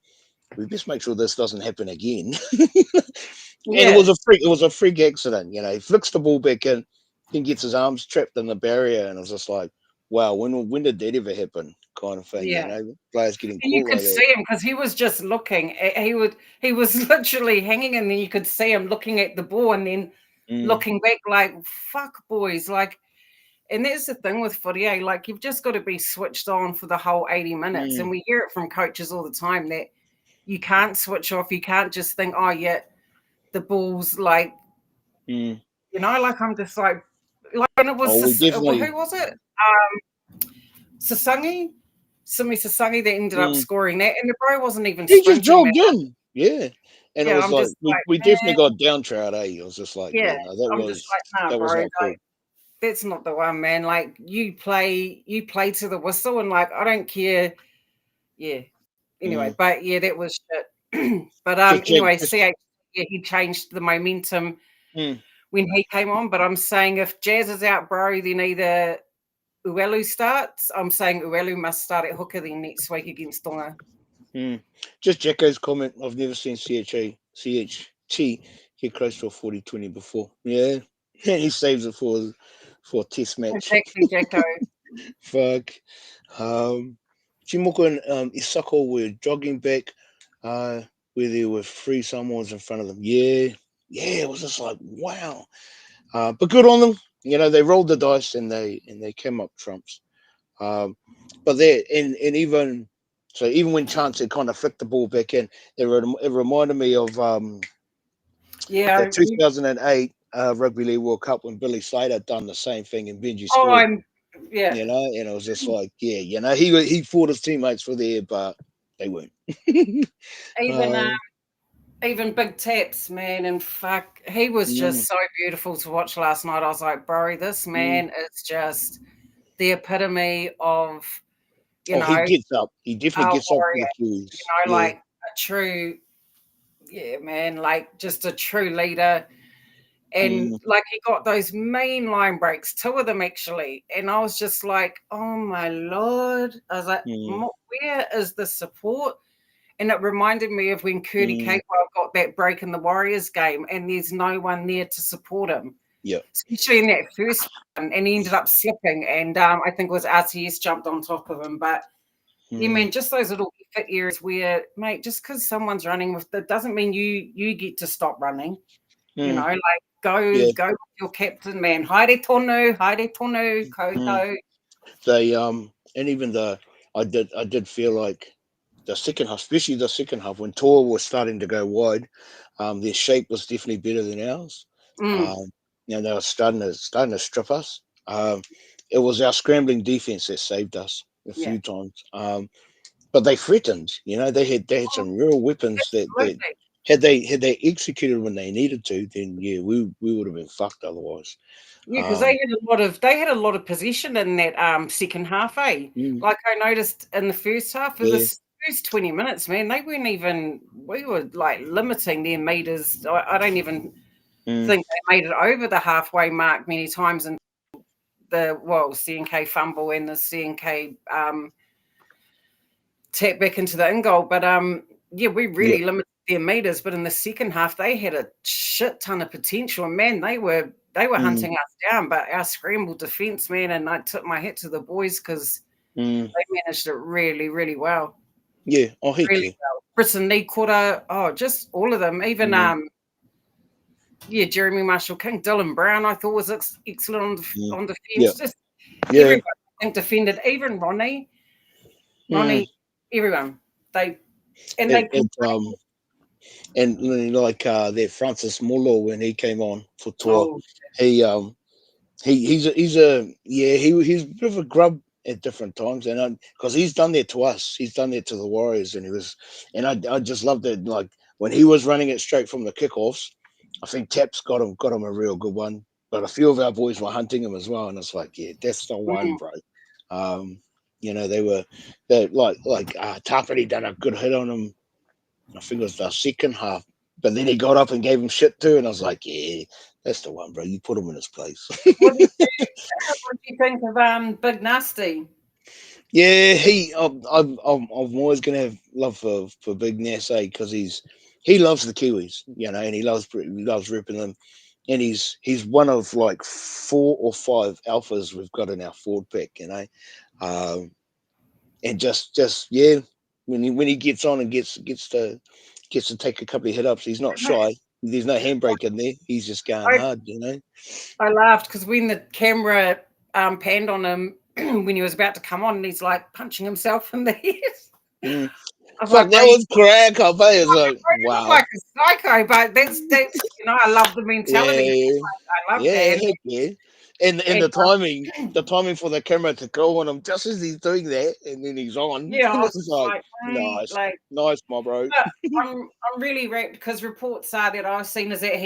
We best make sure this doesn't happen again. And it Yeah. was a freak accident. You know, he flicks the ball back in, then gets his arms trapped in the barrier, and it was just like, wow, when did that ever happen? Kind of thing. You Yeah. know, players getting And you caught could like that. see him because he was just looking. He was literally hanging, and then you could see him looking at the ball and then looking back like, fuck boys. Like, and that's the thing with footy, eh? Like you've just got to be switched on for the whole 80 minutes. And we hear it from coaches all the time that you can't switch off. You can't just think, oh yeah, the ball's like, you know, like I'm just like when it was We definitely. who was it? Sasangi, Simi Sasangi that ended up scoring that, and the bro wasn't even He just sprinting that jogged in. Yeah. And it Yeah, was I'm like just like, we definitely man, got downtrout, eh? It was just like, yeah, yeah, no, I'm just like, nah, that was bro, not cool. like, that's not the one, man. Like, you play to the whistle, and like, I don't care. Yeah. Anyway, but yeah, that was shit. But anyway, CH, yeah, he changed the momentum when he came on. But I'm saying if Jazz is out, bro, then either Uelu starts. I'm saying Uelu must start at hooker then next week against Tonga. Just Jacko's comment. I've never seen CHT get close to a 40-20 before. Yeah. And he saves it for a test match. Exactly, Jacko. Fuck. Chimoko and Isako were jogging back. where there were three Samoans in front of them. Yeah, yeah, it was just like wow. But good on them. You know, they rolled the dice and they came up trumps. Um, but there and even so, even when Chance had kind of flicked the ball back in, it reminded me of the Yeah. 2008 Rugby League World Cup when Billy Slater done the same thing and Benji Oh, scored. yeah. You know, and it was just like, yeah, you know, he thought his teammates were there, but they weren't. Even um, even Big Taps, man, and fuck, he was mm, just so beautiful to watch last night. I was like, bro, this mm. man is just the epitome of, you Oh, he know, gets up. He definitely a gets up for the warrior. Kiwis. Yeah. Like a true, yeah, man, like just a true leader. And Mm, like he got those mean line breaks, two of them actually. And I was just like, oh my Lord. I was like, mm, where is the support? And it reminded me of when Curly mm. Capewell got that break in the Warriors game and there's no one there to support him, Yeah. especially in that first one. And he ended up slipping. And I think it was RTS jumped on top of him. But yeah, Mm, man, just those little fit areas where, mate, just because someone's running with that doesn't mean you get to stop running. You know, mm. like go Yeah. with your captain, man. Haere tonu, Mm. koutou. They and even I did feel like the second half, especially the second half, when Tor was starting to go wide, their shape was definitely better than ours. Mm, Um, you know, they were starting to strip us. It was our scrambling defense that saved us a yeah, few times. But they threatened. You know, they had oh, some real weapons that absolutely. had they executed when they needed to, then yeah, we would have been fucked otherwise. Yeah, because Um, they had a lot of position in that second half, eh? mm, Like I noticed in the first half, for yeah, this first 20 minutes, man, they weren't even we were like limiting their meters. I don't even mm, think they made it over the halfway mark many times in CNK fumble and the CNK tap back into the in goal. But yeah, we yeah, really limited their meters. But in the second half, they had a shit ton of potential. And man, they were mm, hunting us down. But our scramble defense, man, and I took my hat to the boys because mm, they managed it really, really well. yeah. Oh, heck Really yeah. well. Britain Nikora, oh, just all of them. Even Mm, yeah, Jeremy Marshall King, Dylan Brown, I thought was excellent mm, on yeah, defense. Just yeah. everyone I think defended. Even Mm. Ronnie, everyone. They and they It, can. it and like that Francis Muller when he came on for tour, Oh, he he's a yeah he's a bit of a grub at different times, and because he's done that to us, he's done that to the Warriors, and I just loved it. Like when he was running it straight from the kickoffs, I think Taps got him a real good one, but a few of our boys were hunting him as well, and it's like yeah, that's the one, mm. bro. Um, you know they like Tapati done a good hit on him. I think it was the second half. But then he got up and gave him shit too, and I was like, "Yeah, that's the one, bro. You put him in his place." What do you think of Big Nasty? Yeah, I'm always gonna have love for Big Ness, because he loves the Kiwis, you know, and he loves ripping them, and he's one of like 4 or 5 alphas we've got in our forward pack, you know, um, and just yeah, when he gets on and gets to take a couple of hit ups, he's not shy. There's no handbrake in there. He's just going I hard, you know. I laughed because when the camera panned on him when he was about to come on, and he's like punching himself in the head. Mm. I was Fuck, like, bro, that was crack up. It's like, you look wow. like a psycho, but that's I love the mentality. Yeah, I love yeah, that. heck yeah. And And, the timing for the camera to go on him just as he's doing that, and then he's on. yeah, I was It's just like, like, mate, nice, like. nice, my bro. But I'm really wrapped because reports are that I've seen is that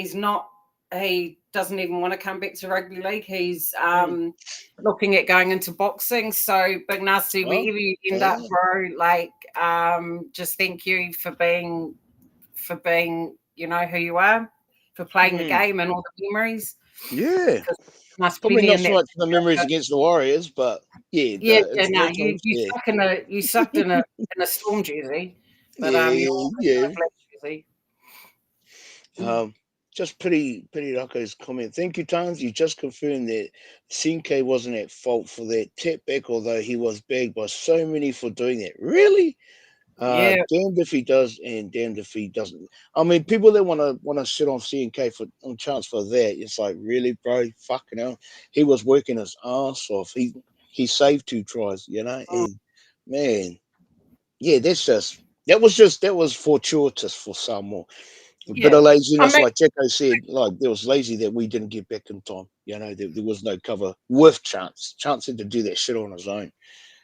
he doesn't even want to come back to rugby league. He's Mm. looking at going into boxing. So Big Nasty, Oh, wherever you end up, oh, bro, like just thank you for being who you are, for playing the mm. game and all the memories. Yeah. Because must Probably plenty not in so that. much the memories against the Warriors, but yeah, Yeah, the yeah, no, you internationals. you Yeah, sucked in a Storm jersey, but you're yeah, all good in yeah. a black jersey. Um, just pretty Rocco's comment. Thank you, Tans. You just confirmed that Sinke wasn't at fault for that tap back, although he was bagged by so many for doing that. Really? Yeah. Damned if he does, and damned if he doesn't. I mean, people that want to shit on CNK for on chance for that, it's like, really, bro, fucking hell. He was working his ass off. He saved 2 tries, Mm, and man, yeah, that was fortuitous for some more. A bit yeah. of I laziness, mean, like Jacko said, like there was lazy that we didn't get back in time. There was no cover with Chance. Chance had to do that shit on his own.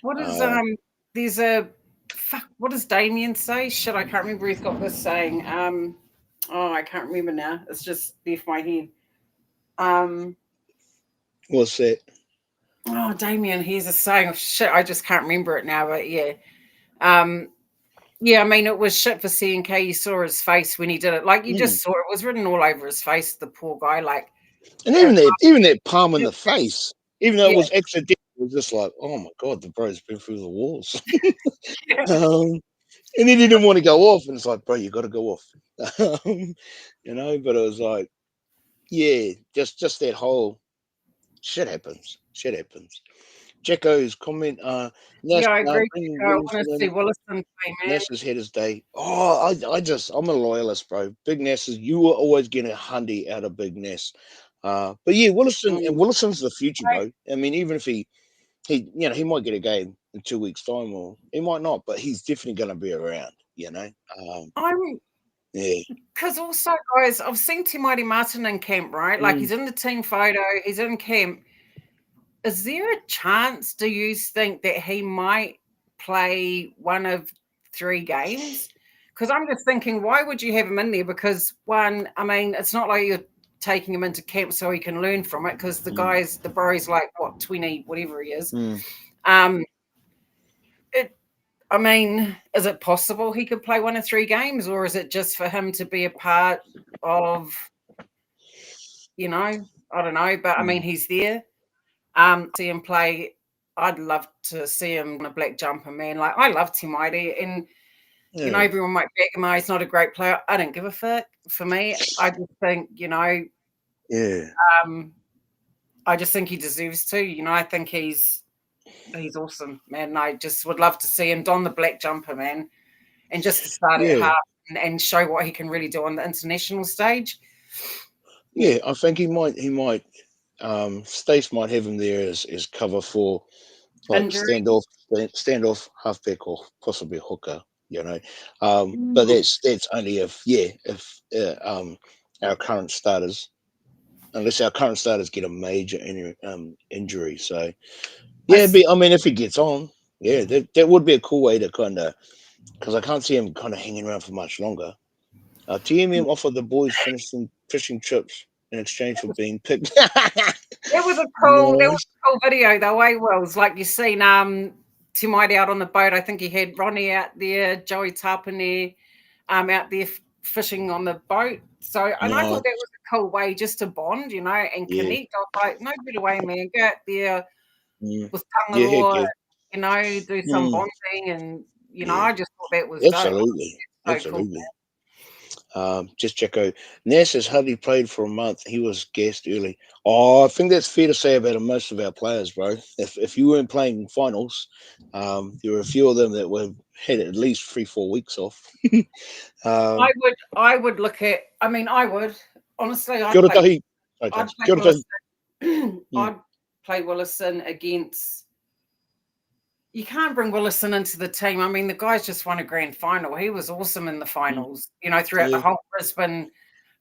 what is Uh, there's a fuck, what does Damien say? Shit, I can't remember. He's got this saying. Oh, I can't remember now. It's just left my head. Um, what's that? oh, Damien, here's a saying. Oh, shit, I just can't remember it now. But yeah, um, yeah. I mean, it was shit for CNK. You saw his face when he did it. Like you Mm. just saw it was written all over his face. The poor guy. Like, And uh, even that palm in the face, even though it yeah, was accidental, it was just like, oh my god, the bro's been through the walls. yeah, And he didn't want to go off, and it's like, bro, you got to go off. um, but it was like, yeah, just that whole shit happens. Shit happens. Jacko's comment, Nas, yeah. I agree. bring I want to Williamson see in. Willison play, man. Nas has had his day. Oh, I'm a loyalist, bro. Big Nas you were always getting a hundy out of Big Nas. But yeah, Mm. Willison's the future, bro. I mean, even if he might get a game in 2 weeks' time, or he might not, but he's definitely going to be around. I'm Yeah. because also, guys, I've seen Timothy Martin in camp, right? Like Mm, he's in the team photo, he's in camp. Is there a chance, do you think, that he might play one of 3 games? Because I'm just thinking, why would you have him in there? Because one, I mean, it's not like you're taking him into camp so he can learn from it. Because mm, the bro's like what 20, whatever he is. mm. Um, it, I mean, is it possible he could play one of 3 games, or is it just for him to be a part of, I don't know, but I mean, Mm. he's there. See him play. I'd love to see him on a black jumper, man. Like I love Tim Whitey, and Yeah. everyone might back him. He's not a great player. I don't give a fuck. For me, I just think, Yeah. um, I just think he deserves to. I think he's awesome, man. I just would love to see him don the black jumper, man, and just to start at Yeah. half and show what he can really do on the international stage. Yeah, Yeah. I think he might Stace might have him there as cover for like injury. standoff halfback or possibly hooker, but Mm, that's only if our current starters, unless our current starters get a major injury. So I yeah, but I mean, if he gets on, yeah, that would be a cool way to kind of, because I can't see him kind of hanging around for much longer. TMM offered the boys finishing fishing trips in exchange for being picked. That was Nice. a cool video though, Wills. Like you seen Tim White out on the boat. I think he had Ronnie out there, Joey Tarpane out there fishing on the boat. So, and I No, thought that was a cool way just to bond, and yeah, connect. I was like, no better way, man. Go out there mm, with yeah, heck Tangaroa, yeah, do some mm, bonding, and yeah, I just thought that was dope. absolutely, So cool. absolutely. Just check out. Ness has hardly played for a month. He was gassed early. Oh, I think that's fair to say about most of our players, bro. If you weren't playing finals, there were a few of them that were had at least 3-4 weeks off. um, I would look at. I mean, I would honestly. Kia ora tahi. Sorry, I'd Tash. play Kia ora tahi. Willison. Mm, I'd play Willison against. You can't bring Willison into the team. I mean, the guy's just won a grand final. He was awesome in the mm, finals. Throughout the yeah, whole Brisbane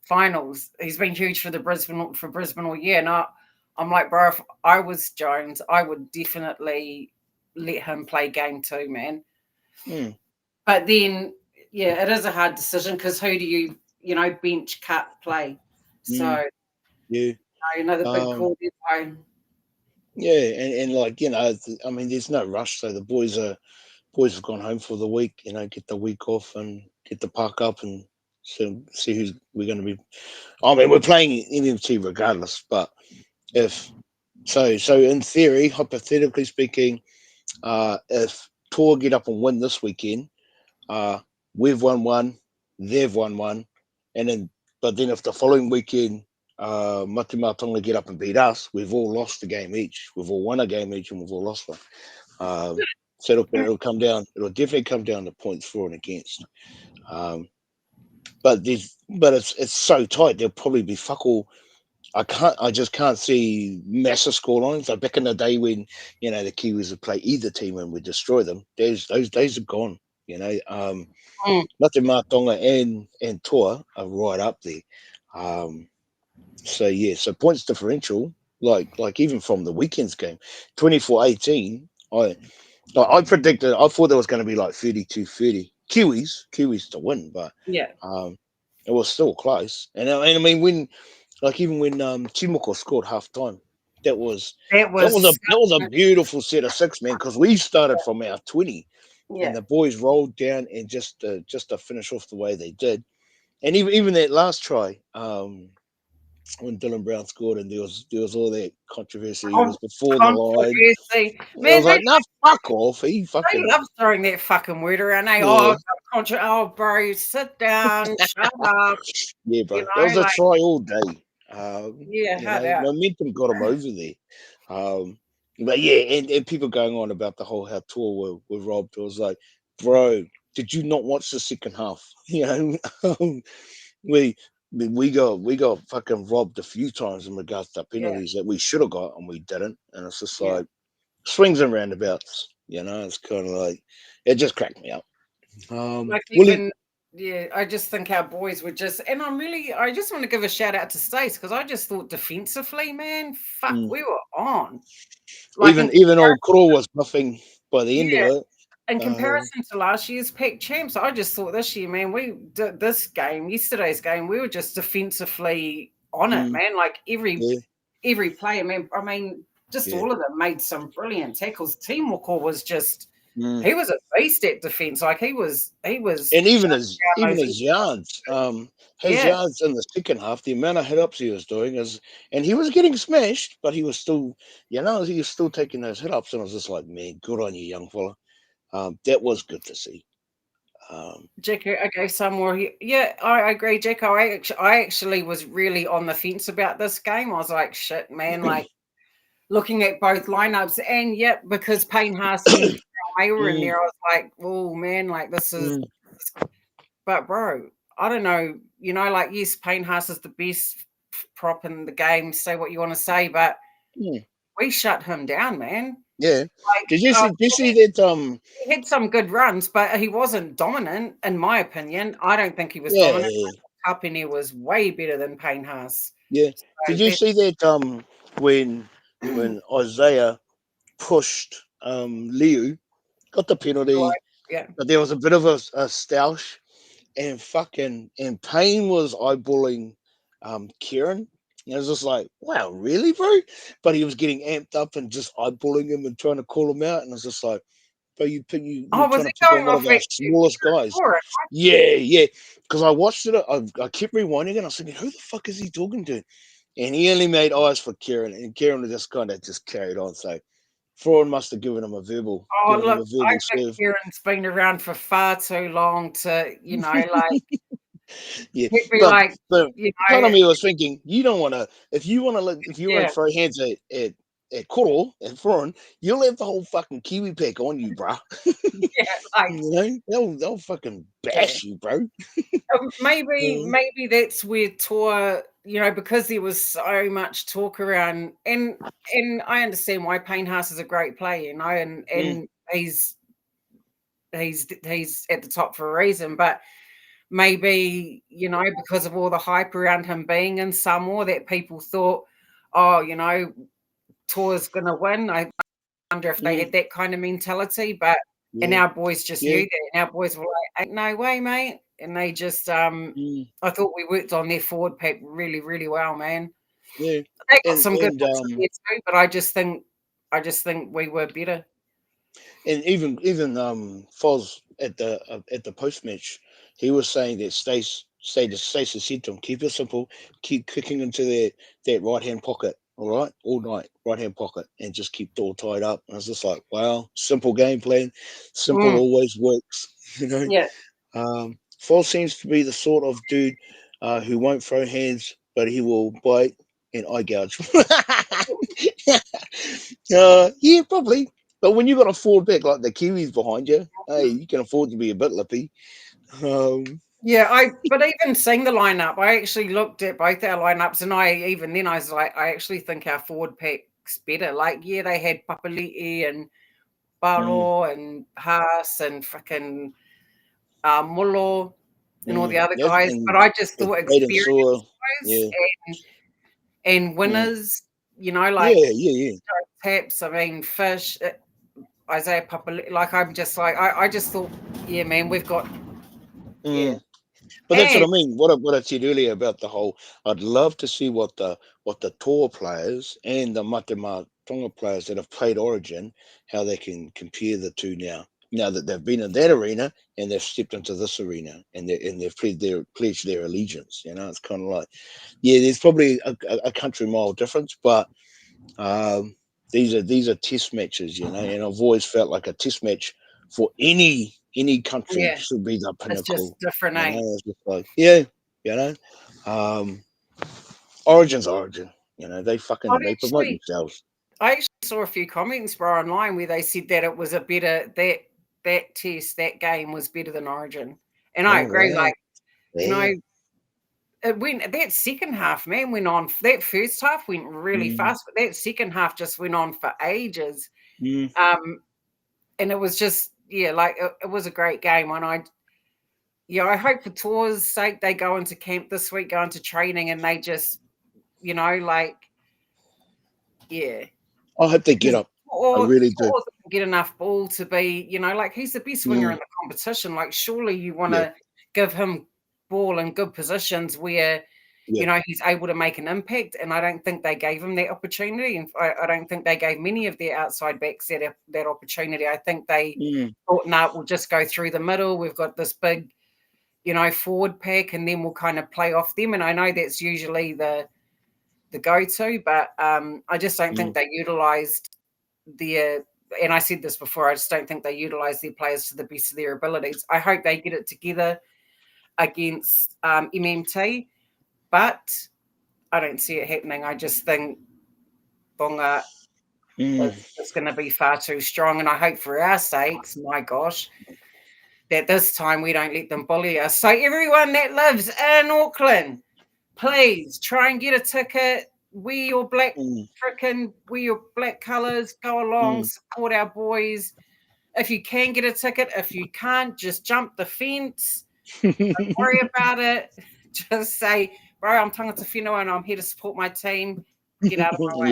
finals, he's been huge for Brisbane all year. And I'm like, bro, if I was Jones, I would definitely let him play game 2, man. mm, But then, yeah, it is a hard decision because who do you, bench, cut, play? mm, So, yeah. another big Um, call there. yeah, and like I mean, there's no rush. So the boys have gone home for the week. Get the week off and get the park up and see who's we're going to be. I mean, we're playing MMT regardless, but if so in theory, hypothetically speaking, if Tor get up and win this weekend, uh, we've won one, they've won one, and then but then if the following weekend Mati Matonga get up and beat us, we've all lost a game each. We've all won a game each, and we've all lost one. So it'll come down. It'll definitely come down to points for and against. Um, but it's so tight. There'll probably be fuck all. I just can't see massive scorelines. So back in the day when the Kiwis would play either team and would destroy them, those days are gone. Mm. Nothing Matonga and Toa are right up there. Um, so yeah, so points differential, like even from the weekend's game, 24-18. I predicted. I thought there was going to be like 32-30 Kiwis to win, but Yeah, um, it was still close. And I mean even when Timoko scored half time, that was that that was was. a beautiful set of six, man, because we started from our 20 and Yeah, the boys rolled down and just to finish off the way they did. And even that last try, when Dylan Brown scored and there was all that controversy, he was before the line. controversy, It was man. like, nah, fuck off. He They fucking love throwing that fucking word around. They yeah. oh, bro, sit down, shut up. Yeah, You bro. That was know, a like try all day. yeah, hard out. Momentum got him over there. But yeah, and people going on about the whole how tour were robbed. I was like, bro, did you not watch the second half? We we got fucking robbed a few times in regards to Yeah, penalties that we should have got and we didn't. And it's just yeah. like swings and roundabouts. It's kind of like it just cracked me up. Like Willie. even yeah, I just think our boys were just, and I just want to give a shout out to Stace because I just thought defensively, man, fuck, mm, we were on. Like in even old Kuro was nothing by the end of yeah, it. in Um, comparison to last year's PAC champs, I just thought this year, man, we did this game, yesterday's game, we were just defensively on it, mm, man. Like yeah, every player, man. I mean, just yeah. all of them made some brilliant tackles. Team Walker was just Mm. he was a beast at defense. Like he was And even shutting his down even those his yards, his yeah. yards in the second half, the amount of hit ups he was doing is, and he was getting smashed, but he was still, he was still taking those hit ups, and I was just like, man, good on you, young fella. That was good to see. Um, Jacko, okay, some more. Yeah, I agree, Jacko. I actually was really on the fence about this game. I was like, shit, man. Like looking at both lineups, and yep, because Payne Haas and May were in mm, there, I was like, oh man, like this is. mm, But bro, I don't know. Like yes, Payne Haas is the best prop in the game. Say what you want to say, but mm. we shut him down, man. Yeah. Like Did you see that? he had some good runs, but he wasn't dominant, in my opinion. I don't think he was dominant. Yeah, Kapene was way better than Payne Haas. yeah. Did So you that see that? When Isaiah pushed Liu, got the penalty, yeah. but there was a bit of a stoush, and Payne was eyeballing Kieran. And I was just like, wow, really, bro? But he was getting amped up and just eyeballing him and trying to call him out. And I was just like, bro, you're Oh, was trying he to pick on going one off of our at smallest guys. Korero? Yeah, yeah. Because I watched it, I kept rewinding it. I was thinking, who the fuck is he talking to? And he only made eyes for Kieran, and Kieran just kind of just carried on. So Fraud must have Oh, given him look, a I verbal think serve. Kieran's been around for far too long to, like, Yeah, he'd be but like, but you part of know, me was thinking, you don't want to. If you want to yeah, throw hands at Koro and Foreign, you'll have the whole fucking Kiwi pack on you, bro. yeah, like, They'll fucking yeah. bash you, bro. Maybe Uh, maybe that's where Tor, because there was so much talk around, and I understand why Payne Haas is a great player, and mm, he's at the top for a reason, but maybe because of all the hype around him being in Samoa, that people thought, oh, Tor's gonna win. I wonder if they mm, had that kind of mentality, but and yeah, our boys just yeah, knew that, and our boys were like, "Ain't no way, mate," and they just mm, I thought we worked on their forward pack really, really well, man. yeah, They got and some good and bits in there too, but I just think we were better. And even Foz at the post match, he was saying that Stace said to him, keep it simple, keep kicking into that right hand pocket, all right, all night, right hand pocket, and just keep it all tied up. And I was just like, wow, simple game plan, simple Mm, always works, you know. yeah. Foz seems to be the sort of dude who won't throw hands, but he will bite and eye gouge. Yeah, probably. But when you got a forward back like the Kiwis behind you, hey, you can afford to be a bit lippy. Yeah, but even seeing the lineup, I actually looked at both our lineups, and I was like, I actually think our forward pack's better. Like, yeah, they had Papali'i and Balo and Haas and frickin' Mulo and all the other Yes, guys, and but I just with thought Braden Saw, experience-wise yeah, and mm, winners, you know, like yeah. Taps, I mean, Fish, Isaiah Papali'i, like I'm just like, I just thought, yeah, man, we've got, yeah. Mm. But that's what And I mean. What I said earlier about the whole, I'd love to see what the tour players and the Matema Tonga players that have played Origin, how they can compare the two now. Now that they've been in that arena and they've stepped into this arena and they've pledged their allegiance. It's kind of like, yeah, there's probably a country mile difference, but um, these are test matches, and I've always felt like a test match for any country yeah, should be the it's just pinnacle. different, eh? It's just like, yeah, um, Origin's Origin. I've They promote actually themselves. I actually saw a few comments, bro, online where they said that it was a better that game was better than Origin, and I Oh agree. wow, Like, you know, yeah. it went that second half, man, went on. That first half went really Mm, fast, but that second half just went on for ages. mm, And it was just, yeah, like it was a great game. And I hope for Tour's sake they go into camp this week, go into training, and they just, like, yeah. I hope they get up. I Or really do. doesn't get enough ball to be, like he's the best winger Mm, in the competition. Like, surely you want yeah, to give him ball in good positions where, yeah. he's able to make an impact. And I don't think they gave him that opportunity. And I don't think they gave many of their outside backs that opportunity. I think they Mm, thought, no, we'll just go through the middle. We've got this big, forward pack, and then we'll kind of play off them. And I know that's usually the go-to, but I just don't think mm, they utilised their, and I said this before, I just don't think they utilise their players to the best of their abilities. I hope they get it together against MMT, but I don't see it happening. I just think Bonga mm. is going to be far too strong, and I hope for our sakes, my gosh, that this time we don't let them bully us. So everyone that lives in Auckland, please try and get a ticket. Wear your black Mm, wear your black colours, go along, mm. support our boys. If you can get a ticket, if you can't, just jump the fence. Don't worry about it. Just say, bro, I'm tangata whenua and I'm here to support my team. Get out of my way.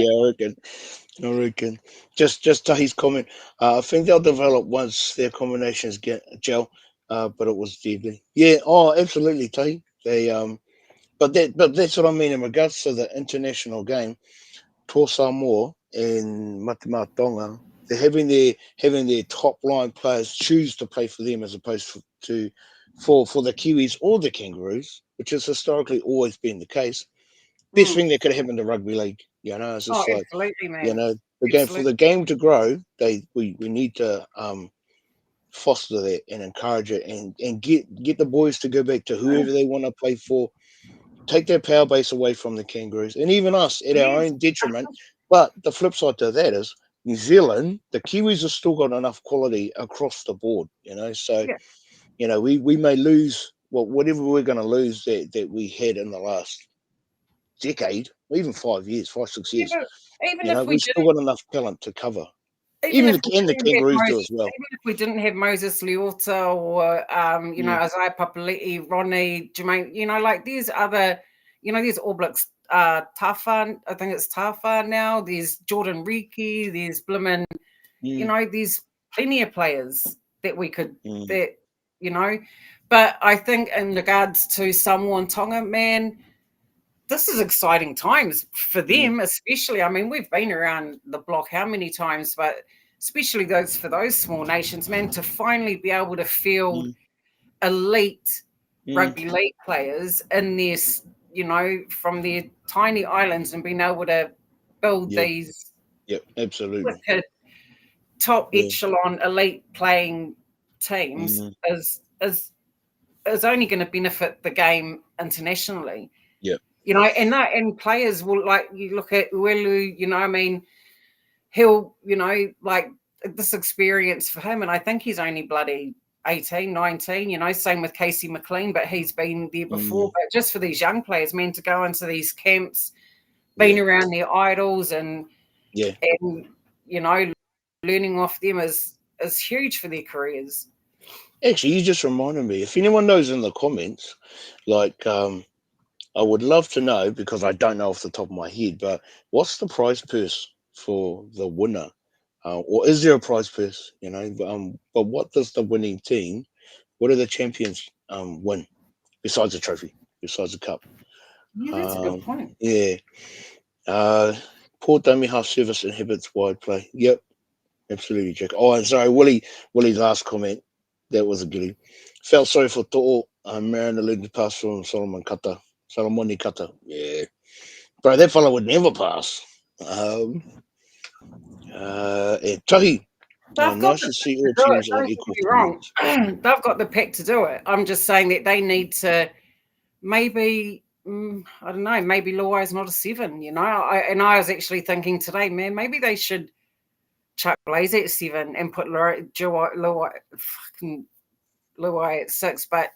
Yeah, I reckon. Just to his comment, I think they'll develop once their combinations get gel, but it was deadly. Yeah, oh, absolutely, Tahi. But that's what I mean in regards to the international game. Toa Samoa and Matema Tonga, they're having their top line players choose to play for them as opposed to for the Kiwis or the Kangaroos, which has historically always been the case. Best Mm. thing that could happen to rugby league. It's Oh, just like, absolutely, man. the game for Absolutely. the game to grow. We need to foster that and encourage it and get the boys to go back to whoever they want to play for. Take their power base away from the Kangaroos and even us at our Yes. own detriment. But the flip side to that is New Zealand, the Kiwis have still got enough quality across the board. So Yeah. we may lose whatever we're going to lose that we had in the last decade, or even 5 years, 5 6 years. Yeah, even if we We've still didn't, got enough talent to cover. even if we And the didn't have Kangaroos do Moses, as well. even if we didn't have Moses Leota or Mm, Isaiah Papali'i, Ronnie, Jermaine, like there's other, there's All Blacks Tafa, I think it's Tafa now. There's Jordan Riki, there's Blimmin, mm, there's plenty of players that we could mm, that but I think in regards to Samoa and Tonga, man, this is exciting times for mm, them, especially. I mean, we've been around the block how many times, but especially for those small nations, man, to finally be able to field mm, elite mm. rugby league players in their, from their tiny islands and being able to build Yeah, these yeah, absolutely. wicked top Yeah, echelon elite playing teams mm, is only going to benefit the game internationally. yeah, And players will, like, you look at Uelu, I mean, he'll, like this experience for him, and I think he's only bloody 18, 19, you know, same with Casey McLean, but he's been there before. But just for these young players, man, to go into these camps, being around their idols and you know, learning off them is huge for their careers. Actually, you just reminded me. If anyone knows in the comments, like, I would love to know, because I don't know off the top of my head, but what's the prize purse for the winner? Or is there a prize purse? You know, but what does the winning team, what do the champions win besides the trophy, besides the cup? Yeah, that's a good point. Yeah. Poor dummy half service inhibits wide play. Yep, absolutely, Jack. Oh, and sorry, Willie's last comment. That was a goodie. Felt sorry for To'o. Mariner led the pass from Solomoni Kata. Yeah. Bro, that fella would never pass. Tahi. Nice to see all teams on equal footing. They've got the pick to do it. I'm just saying that they need to maybe, I don't know, maybe Luai's not a 7, you know. I was actually thinking today, man, maybe they should chuck Blaze at 7 and put Luai at 6. But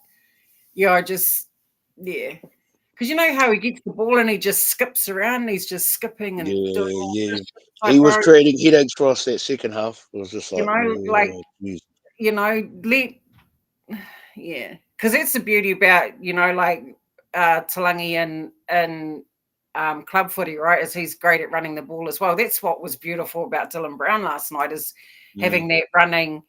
because you know how he gets the ball and he just skips around, and he's just skipping and doing all this. He was creating headaches for us that second half. It was just like, because it's the beauty about, you know, like Talangi and club footy, right? Is he's great at running the ball as well. That's what was beautiful about Dylan Brown last night, is having that running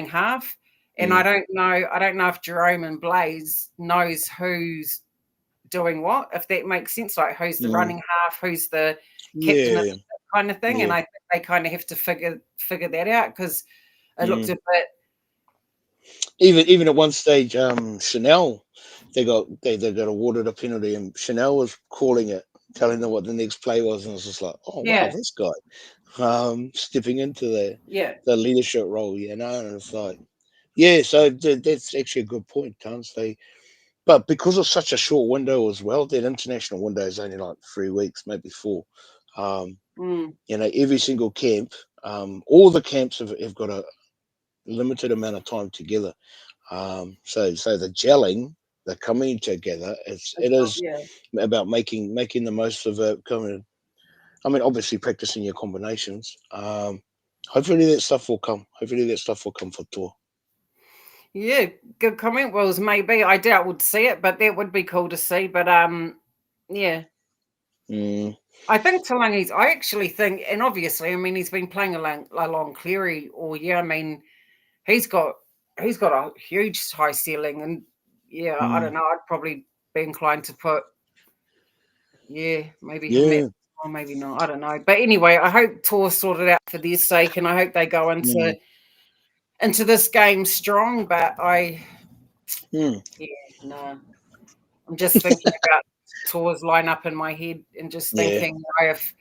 half. And I don't know if Jerome and Blaze knows who's doing what, if that makes sense, like who's the running half, who's the captain of kind of thing. And I think they kind of have to figure that out, because it looked a bit. Even at one stage, Chanel, they got awarded a penalty, and Chanel was calling it, telling them what the next play was, and it was just like, oh wow, this guy stepping into the leadership role, you know. And it's like, so that's actually a good point, Tans. But because of such a short window as well, that international window is only like 3 weeks, maybe 4. You know, every single camp, all the camps have got a limited amount of time together. So the gelling, the coming together, it is about making the most of it. I mean, obviously practicing your combinations. Hopefully that stuff will come. Hopefully that stuff will come for tour. Yeah, good comment, Wills. Maybe I doubt we'd see it, but that would be cool to see. But I think Talangi's. I actually think, and obviously, I mean, he's been playing along Cleary all year. I mean, he's got a huge high ceiling, and I don't know. I'd probably be inclined to put maybe him at, or maybe not. I don't know. But anyway, I hope Tor sorted out for their sake, and I hope they go into this game strong. But I'm just thinking about Tor's lineup in my head, and just thinking, if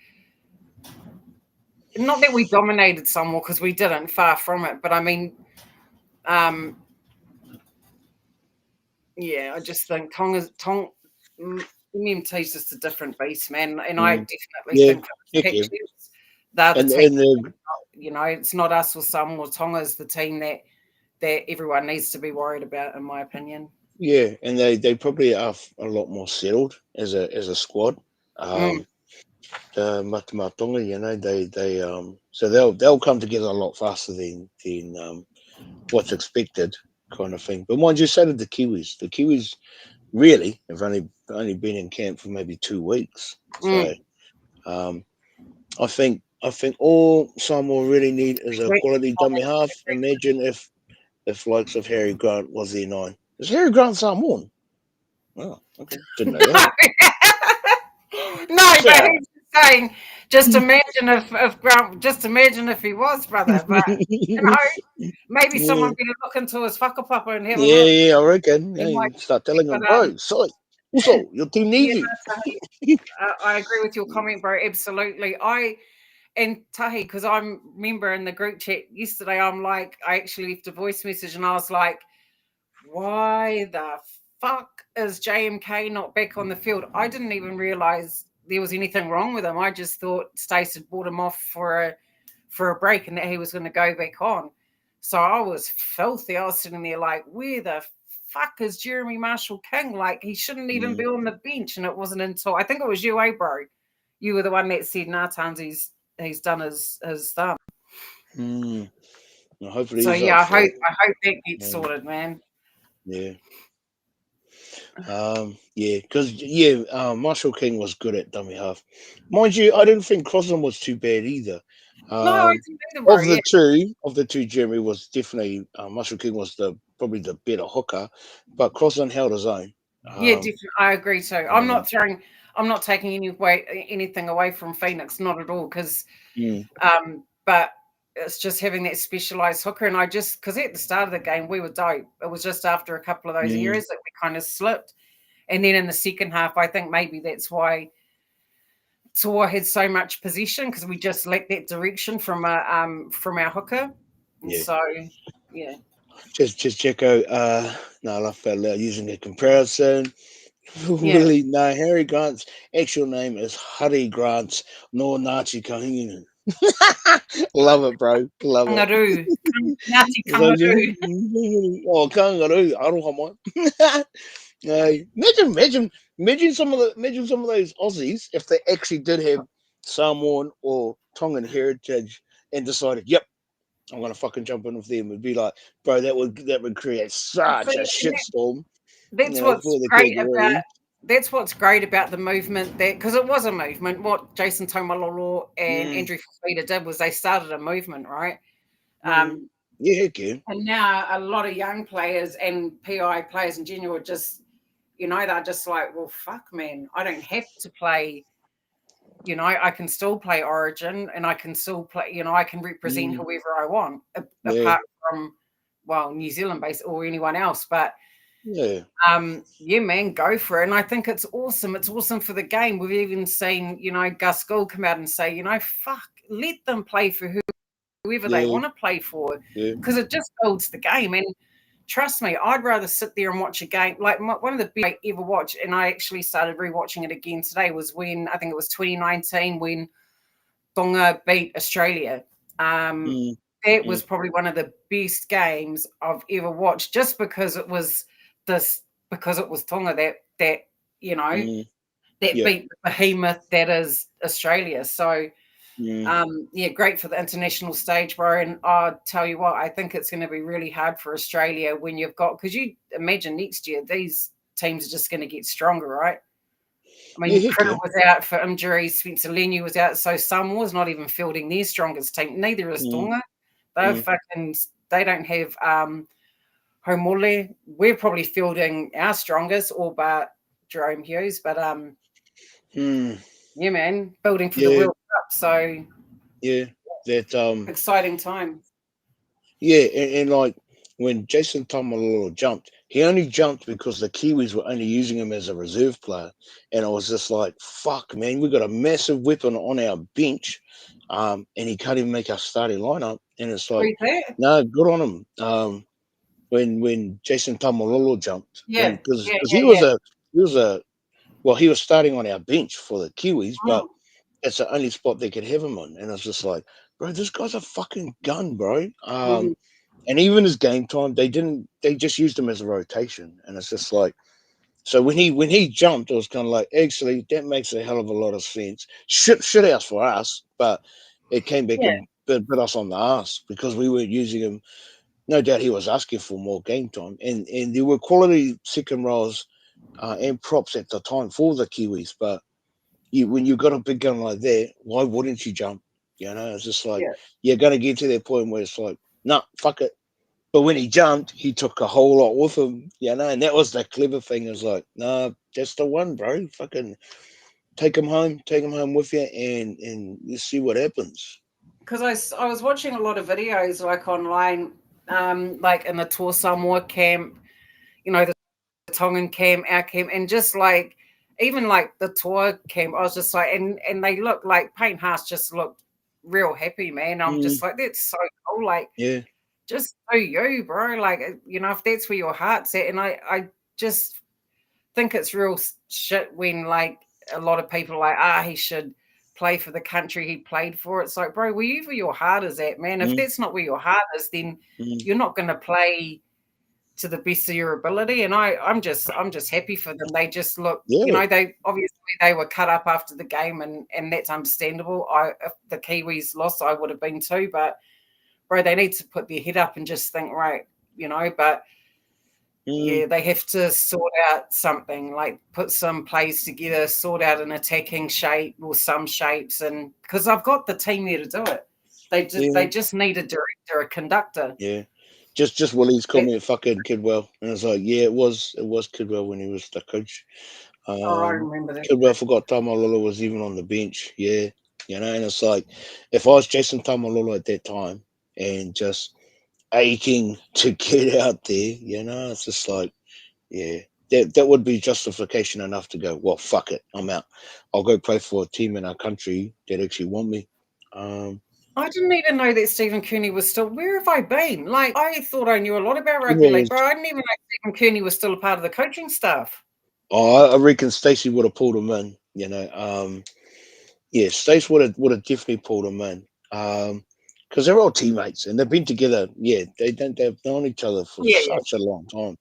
not that we dominated Samoa, because we didn't, far from it, but I mean, I just think MMT's just a different beast, man, and I definitely think they're the team. You know, it's not us or Samoa. Tonga's the team that everyone needs to be worried about, in my opinion. Yeah, and they probably are a lot more settled as a squad. Matamatanga, you know, they so they'll come together a lot faster than what's expected, kind of thing. But mind you, so did the Kiwis really have only been in camp for maybe 2 weeks. So I think all Samoa really need is a quality dummy half. Imagine if likes of Harry Grant was their 9. Is Harry Grant Samoan? Oh, okay. Didn't know that. No, but he's saying, just imagine if Grant, just imagine if he was, brother. But you know, maybe someone better look into his whakapapa and have a look. Yeah, I reckon. Yeah, you start telling him, bro, sorry. Also, your team needs you. I agree with your comment, bro. Absolutely. And Tahi, because I'm member in the group chat yesterday, I actually left a voice message, and I was like, why the fuck is JMK not back on the field? I didn't even realize there was anything wrong with him. I just thought Stace had brought him off for for a break and that he was going to go back on. So I was filthy. I was sitting there like, where the fuck is Jeremy Marshall King? Like, he shouldn't even be on the bench. And it wasn't until, I think it was you, bro? You were the one that said, nah, Tons, he's done his thumb. Well, hopefully So he's yeah, up I for hope it. that gets sorted, man. Yeah. Because Marshall King was good at dummy half. Mind you, I didn't think Crosland was too bad either. No, I didn't either, bro. Of the two, Jeremy was definitely Marshall King was probably the better hooker, but Crosland held his own. Yeah, definitely. I agree too. I'm not taking anything away from Phoenix, not at all, because but it's just having that specialized hooker. And because at the start of the game we were dope. It was just after a couple of those areas that we kind of slipped. And then in the second half, I think maybe that's why Tor had so much position, because we just lacked that direction from our hooker. And so yeah. Just Checo, no, I love that using a comparison. Yeah. Really, no, Harry Grant's actual name is Hari Grant, no Nazi Kahinin. Love it, bro. Love it. Kangaroo. Ngāti kangaroo. Oh, kangaroo. Aroha imagine some of those Aussies if they actually did have Samoan or Tongan heritage and decided, yep, I'm gonna fucking jump in with them. It'd be like, bro, that would create such a shitstorm. That's what's great about the movement, because it was a movement. What Jason Taumalolo and Andrew Fafita did was they started a movement, right? And now a lot of young players and PI players in general are just, they're just like, well, fuck, man, I don't have to play. I can still play Origin, and I can still play. I can represent whoever I want, apart from, New Zealand based or anyone else, but. Man, go for it. And I think it's awesome. It's awesome for the game. We've even seen, Gus Gould come out and say, fuck, let them play for whoever they want to play for, because it just builds the game. And trust me, I'd rather sit there and watch a game. Like one of the best I ever watched, and I actually started rewatching it again today, was when, I think it was 2019, when Tonga beat Australia. That was probably one of the best games I've ever watched, just because it was Tonga that that beat the behemoth that is Australia. So great for the international stage, bro. And I'll tell you what, I think it's going to be really hard for Australia when because you imagine next year these teams are just going to get stronger, right? I mean, Critter was out for injury, Spencer Leniu was out, so Samoa's not even fielding their strongest team. Neither is Tonga. They don't have Homole. We're probably fielding our strongest, all but Jerome Hughes. But yeah, man, building for the World Cup. So that exciting time. Yeah, and like when Jason Taumalolo jumped, he only jumped because the Kiwis were only using him as a reserve player, and I was just like, "Fuck, man, we got a massive weapon on our bench, and he can't even make our starting lineup." And it's like, no, good on him. When Jason Taumalolo jumped, because he was starting on our bench for the Kiwis, but that's the only spot they could have him on, and it's just like, bro, this guy's a fucking gun, bro. And even his game time, they just used him as a rotation, and it's just like, so when he jumped, it was kind of like, actually, that makes a hell of a lot of sense. Shit house for us, but it came back and bit us on the ass because we weren't using him. No doubt he was asking for more game time, and there were quality second rows and props at the time for the Kiwis, but when you got a big gun like that, why wouldn't you jump? It's just like you're gonna get to that point where it's like, nah, fuck it. But when he jumped, he took a whole lot with him, and that was the clever thing. Is like, nah, that's the one, bro. Fucking take him home with you, and you see what happens. Because I was watching a lot of videos like online, like in the Tour Samoa camp, the Tongan camp, our camp, and just like even like the Tour camp, I was just like, and they look like Payne Haas just looked real happy, man. I'm just like, that's so cool, like just so you, bro, like if that's where your heart's at. And I just think it's real shit when like a lot of people are like, he should play for the country he played for. It's like, bro, wherever your heart is at, man. If that's not where your heart is, then you're not going to play to the best of your ability. And I'm just happy for them. They just look, they obviously they were cut up after the game, and that's understandable. If the Kiwis lost, I would have been too. But bro, they need to put their head up and just think, right, but yeah, they have to sort out something, like put some plays together, sort out an attacking shape or some shapes, and because I've got the team there to do it. They just need a director, a conductor. Yeah. Just Willie's comment, fucking Kidwell. And it's like, yeah, it was Kidwell when he was the coach. I remember that. Kidwell forgot Tamalolo was even on the bench. Yeah. And it's like, if I was Jason Tamalolo at that time and just aching to get out there, it's just like, yeah, that would be justification enough to go, well, fuck it, I'm out. I'll go play for a team in our country that actually want me. I didn't even know that Stephen Kearney was still. Where have I been? Like, I thought I knew a lot about rugby league, bro. I didn't even know Stephen Kearney was still a part of the coaching staff. Oh, I reckon Stacey would have pulled him in. Yeah, Stacey would have definitely pulled him in. Because they're all teammates and they've been together. Yeah, they've known each other for such a long time.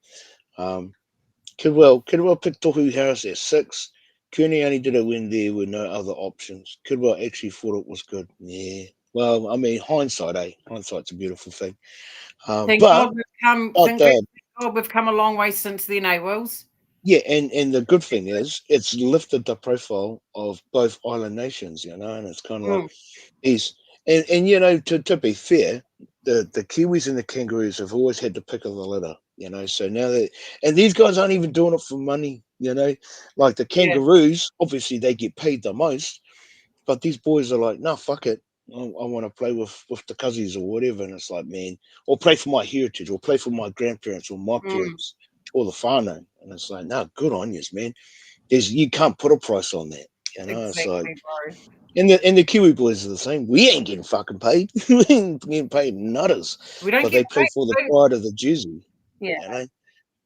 Kidwell picked Tohu Harris at 6. Kearney only did it when there were no other options. Kidwell actually thought it was good. Yeah. Well, I mean, hindsight, eh? Hindsight's a beautiful thing. Thank God we've come a long way since then, Wills? Yeah, and the good thing is it's lifted the profile of both island nations, and it's kind of like to be fair, the Kiwis and the Kangaroos have always had the pick of the litter, so now and these guys aren't even doing it for money, like the Kangaroos, obviously they get paid the most, but these boys are like, no, fuck it. I want to play with the cousins or whatever. And it's like, man, or play for my heritage or play for my grandparents or my parents or the whānau. And it's like, no, good on you, man. You can't put a price on that. Exactly, it's like, bro. And the Kiwi boys are the same. We ain't getting fucking paid. We ain't getting paid nutters. But they play for the pride of the jersey. Yeah.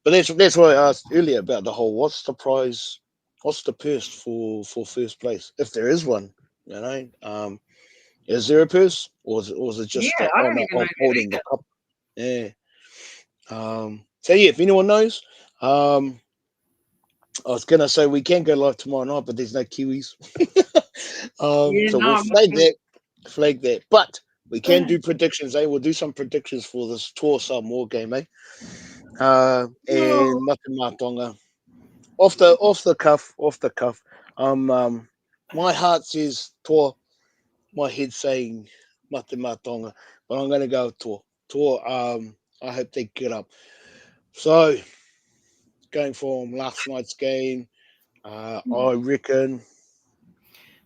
But that's why I asked earlier about the whole what's the prize, what's the purse for first place, if there is one. Is there a purse, or is it just the honor of holding the cup? Yeah. So yeah, if anyone knows, I was gonna say we can go live tomorrow night, but there's no Kiwis. So we'll flag that. But we can do predictions, eh? We'll do some predictions for this tour Samoa game, eh? And Matematonga. Off the cuff. My heart says tour. My head saying Matematonga, but I'm gonna go tour. I hope they get up. So going from last night's game, I reckon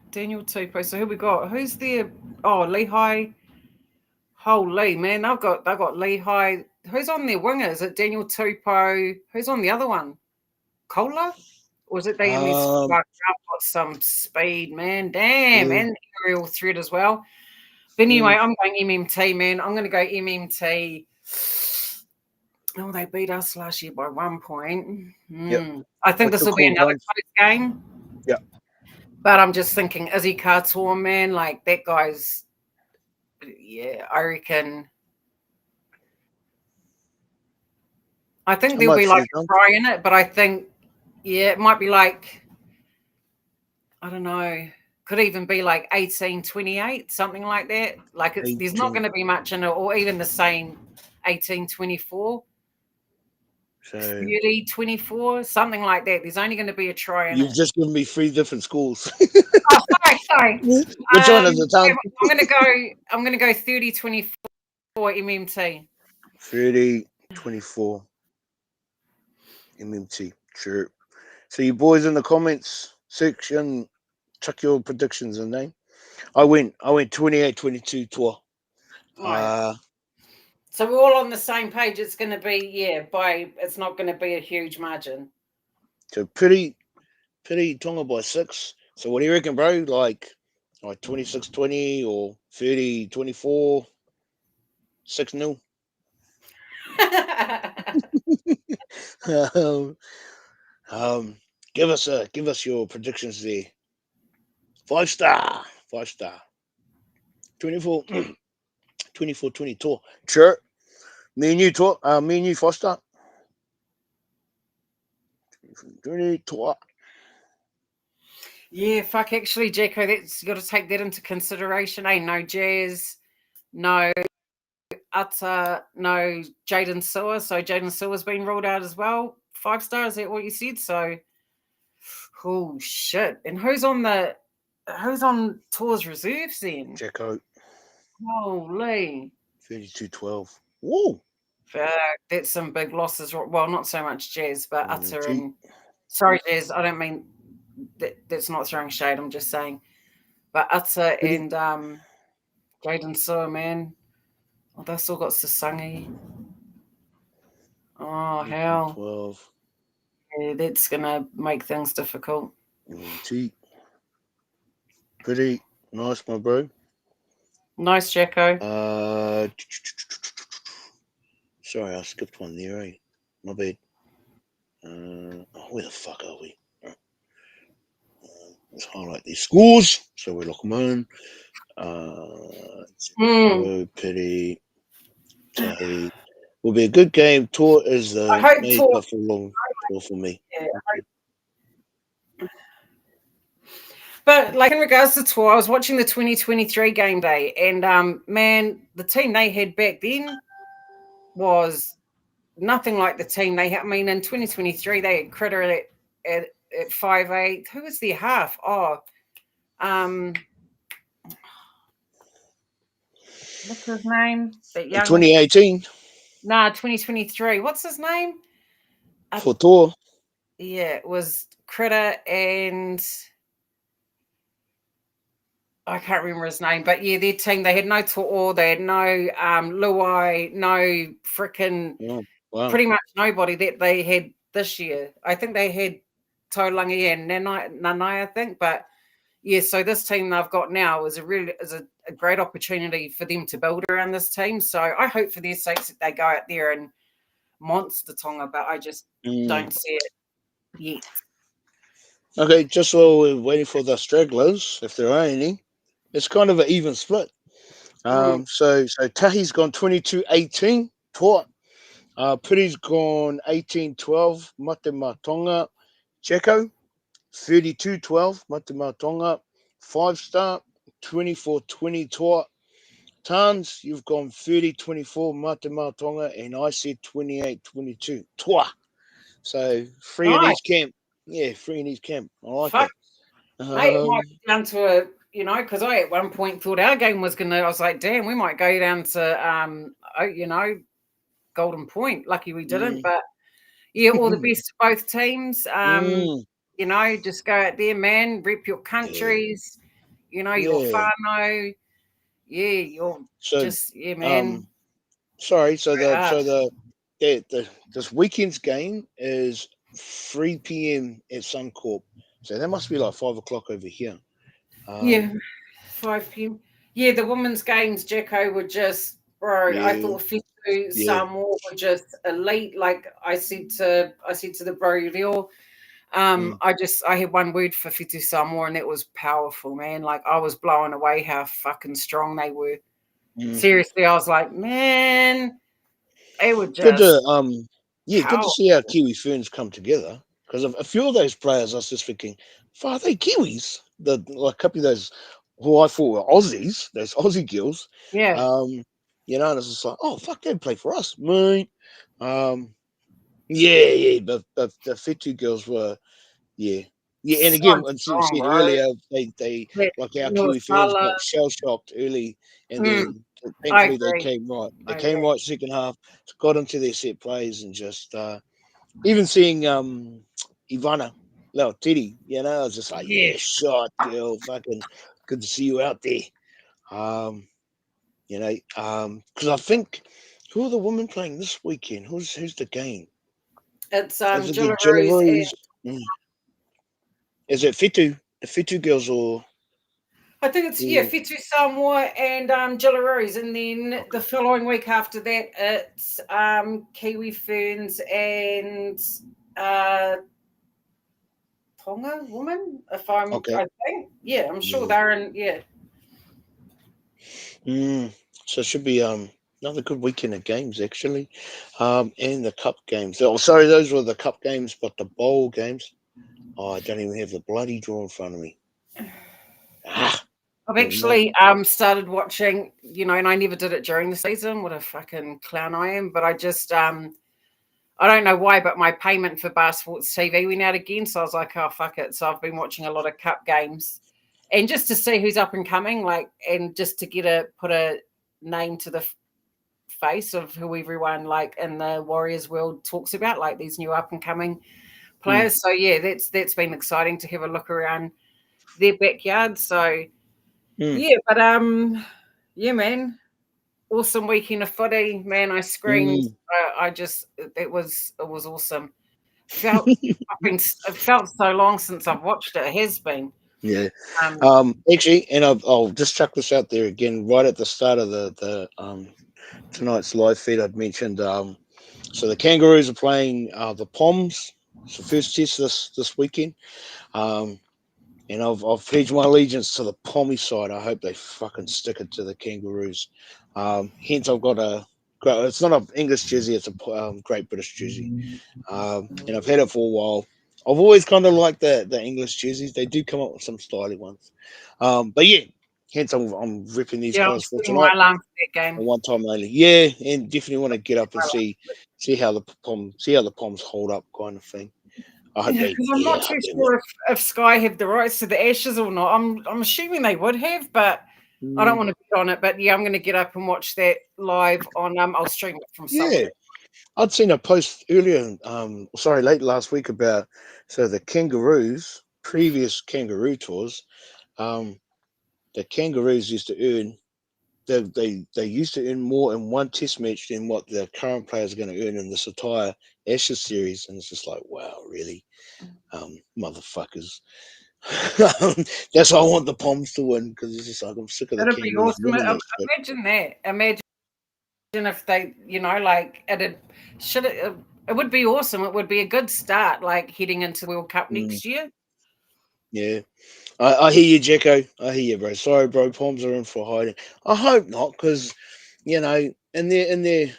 Daniel Tupou. So who we got? Who's there? Oh, Lehigh. Holy man, they've got Lehigh. Who's on their winger? Is it Daniel Tupou? Who's on the other one? Kohler? Or is it they in this? I've got some speed, man. Damn, and aerial threat as well. But anyway, I'm going MMT, man. I'm going to go MMT. Oh, they beat us last year by 1 point. Yep. I think this will be another close game. Yeah. But I'm just thinking, Izzy Katoa, man, like that guy's. Yeah, I reckon. I think there'll be like a try in it, but I think, it might be like, I don't know, could even be like 18-28, something like that. Like there's not going to be much in it, or even the same 18-24. So 30-24, something like that. There's only going to be a try in it. You've just given me 3 different schools. Sorry. Which one is it? I'm going to go 30-24 MMT. 30-24 MMT. Sure. So you boys in the comments section, chuck your predictions in there. I went 28-22 tour. Right. So we're all on the same page. It's going to be, it's not going to be a huge margin. So pretty Tonga by 6. So what do you reckon, bro? Like 26-20 or 30-24, 6-0? Give us your predictions there. 5-star. 5-star. 24, 24-20 tour. Sure. Me and you tour. Me and you 5-star. 20 tour. Yeah, fuck. Actually, Jacko, that's you got to take that into consideration. No Jazz, no Utter, no Jaden Sewer. So Jaden Sewer's been ruled out as well. 5-star. Is that what you said? So, oh shit. And who's on tours reserves then? Jacko. Holy. 32-12. Whoa. That's some big losses. Well, not so much Jazz, but Utter Gee. and sorry, Jazz. I don't mean that's not throwing shade. I'm just saying, but Utter and Jaden Sewer, man. Oh, they still got Sasangi. Oh hell. 12. Yeah, that's gonna make things difficult. Gee. Pretty nice, my bro. Nice, Jacko. Sorry, I skipped one there, eh? My bad. Where the fuck are we? Let's highlight these scores so we lock them in. Pity, Tahi. Will be a good game. Tour is the main tough for long tour for me. Yeah, but like in regards to tour, I was watching the 2023 game day, and man, the team they had back then was nothing like the team they had. I mean, in 2023 they had Critter at 5'8". Who was their half? What's his name? That young 2018. Nah, 2023. What's his name? For tour. Yeah, it was Critter and I can't remember his name, but yeah, their team, they had no To'o, they had no Luai, no freaking pretty much nobody that they had this year. I think they had Taulangi and Nanai, I think, but yeah, so this team they've got now is a great opportunity for them to build around this team. So I hope for their sakes that they go out there and monster Tonga, but I just don't see it yet. Okay, just while we're waiting for the stragglers, if there are any, it's kind of an even split. So Tahi's gone 22-18, Toa. Piri's gone 18-12, Mate Matonga. Jacko, 32-12, Mate Matonga. 5-star, 24-20, Toa. Tans, you've gone 30-24, Mate Matonga, and I said 28-22, Toa. So free in each camp. Yeah, free in each camp. I like it. Hey, it might be down to because I at one point thought our game was I was like, damn, we might go down to Golden Point. Lucky we didn't, but yeah, all the best to both teams. Just go out there, man, rep your countries, your whānau. Yeah, you're man. Sorry, so this weekend's game is 3 p.m. at Suncorp. So that must be like 5 o'clock over here. 5 p.m. Yeah, the women's games, Jacko, were just, bro. Yeah. I thought Fitu Samoa were just elite. Like I said to the bro Rio, I had one word for Fitu Samoa, and that was powerful, man. Like I was blown away how fucking strong they were. Seriously, I was like, man, they were just good to see how Kiwi Ferns come together. Because a few of those players, I was just thinking, are they Kiwis? A couple of those who I thought were Aussies, those Aussie girls. Yeah. And it's just like, oh, fuck, they'd play for us, mate. But the Fitu girls were, and again, as you said earlier, they like our Kiwi Ferns got shell-shocked early, and then thankfully they came right. They came right second half, got into their set plays, and just even seeing Ivana Teddy, I was just like, shot, girl, fucking good to see you out there. Because I think who are the women playing this weekend? Who's the game? It's Jillaroos. Is it Fitu? The Fitu girls or? I think it's Fitu Samoa and Jillaroos, and then the following week after that, it's Kiwi Ferns and Tonga woman. If I'm, I think, I'm sure they're in. Yeah. So it should be another good weekend of games actually, and the cup games. Oh, sorry, those were the cup games, but the bowl games. Oh, I don't even have the bloody draw in front of me. Ah, I've never mind. actually started watching, and I never did it during the season. What a fucking clown I am! But I just I don't know why, but my payment for Bar Sports TV went out again, so I was like, oh fuck it. So I've been watching a lot of cup games, and just to see who's up and coming, and just to put a name to the face of who everyone in the Warriors world talks about, like these new up and coming players. So yeah, that's been exciting to have a look around their backyard. So yeah, but yeah, man, awesome weekend of footy, man. I screamed. I just it was awesome. Felt it felt so long since I've watched it. It has been. Yeah. Um, Actually, and I'll just chuck this out there again, right at the start of the tonight's live feed. I'd mentioned so the Kangaroos are playing the Poms. It's the first test this weekend. Um, and I've pledged my allegiance to the Pommy side. I hope they fucking stick it to the Kangaroos. Hence, I've got it's not an English jersey; it's a Great British jersey. And I've had it for a while. I've always kind of liked the English jerseys. They do come up with some stylish ones. But yeah, hence I'm ripping these yeah, I'm guys for setting my tonight. alarm for that game. One time only. Yeah, and definitely want to get up and see how the Poms hold up, kind of thing. I hope Because I'm I not hope too they sure if Sky have the rights to the Ashes or not. I'm assuming they would have, but I don't win. want to bet on it. But yeah, I'm going to get up and watch that live on. I'll stream it from Yeah, somewhere. I'd seen a post earlier, late last week about the Kangaroos, previous Kangaroo tours. Um, the Kangaroos used to earn they used to earn more in one Test match than what the current players are going to earn in this entire Ashes series, and it's just like, wow, really, motherfuckers. That's why I want the Poms to win because it's just like I'm sick of the That'd be Kangaroos awesome. winning that shit. Imagine that. Imagine if they, it'd should it. It would be awesome. It would be a good start, heading into the World Cup Mm, next year. yeah. I hear you, Jacko. I hear you, bro. Sorry, bro. Poms are in for hiding. I hope not, because in their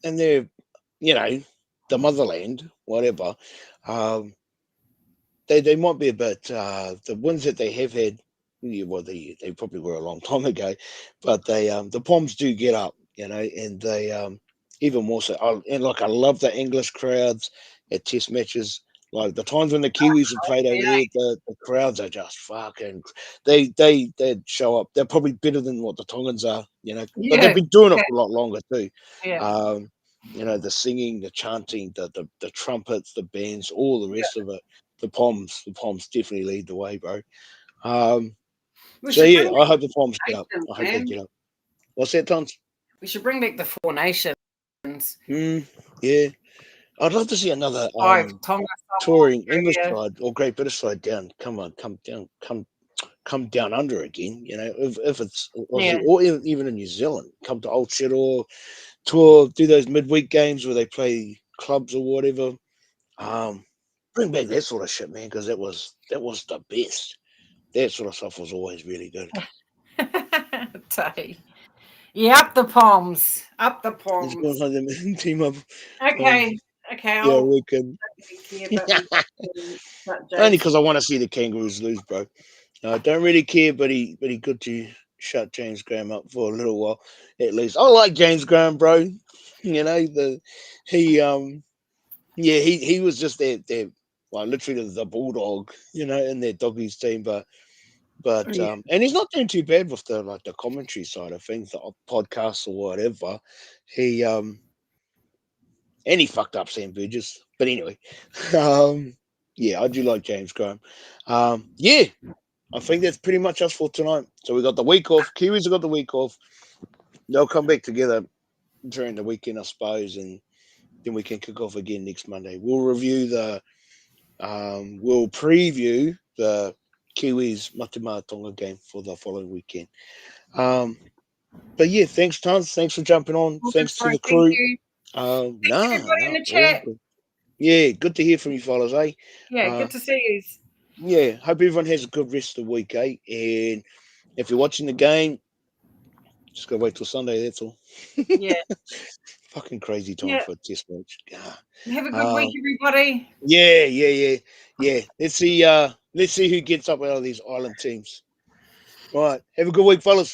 the motherland, whatever. Um, they might be a bit the wins that they have had. Yeah, well, they probably were a long time ago, but the Poms do get up, and they even more so. I love the English crowds at Test matches. Like the times when the Kiwis have played over Yeah, there, the crowds are just fucking. They show up. They're probably better than what the Tongans are, but they've yeah, been doing it yeah, for a lot longer too. yeah. Um, the singing, the chanting, the trumpets, the bands, all the rest of it. The Poms definitely lead the way, bro. Um, We so should yeah, bring back I hope the Poms the get up. nations, I hope they man. get up. What's that, Tons? We should bring back the Four Nations. Yeah, I'd love to see another Five Tonga, Samoa, touring English Australia. side or Great British side down. Come on, come down under again. If it's Yeah. Aussie or even in New Zealand, come to Old Shit or tour, do those midweek games where they play clubs or whatever. Um, bring back that sort of shit, man, because that was the best. That sort of stuff was always really good. Tay. Yeah, up the palms. Up the Let's go and palms. have them team up. Um, Okay. Okay, yeah, I'll we can. care, but we got Only James. because I want to see the Kangaroos lose, bro. I don't really care, but he good to shut James Graham up for a little while, at least. I like James Graham, bro. He yeah, he was just their like literally the bulldog, in their doggies team, but Yeah. and he's not doing too bad with the commentary side of things, the podcasts or whatever. He and he fucked up Sam Burgess. But anyway, yeah, I do like James Graham. Yeah, I think that's pretty much us for tonight. So we got the week off. Kiwis have got the week off. They'll come back together during the weekend, I suppose, and then we can kick off again next Monday. We'll preview the Kiwis Matamata Tonga game for the following weekend. But yeah, thanks, Tons. Thanks for jumping on. Well, good, Thanks to bro. the Thank crew. you. Thanks everybody in Nah, the all chat. good. Yeah, good to hear from you fellas, eh? Yeah, Uh, good to see you. yeah, hope everyone has a good rest of the week, eh? And if you're watching the game, Just gotta wait till Sunday. That's all. Yeah. Fucking crazy time Yeah. for a test match. Have a good week, everybody. Yeah. Let's see who gets up out of these island teams. All right. Have a good week, fellas.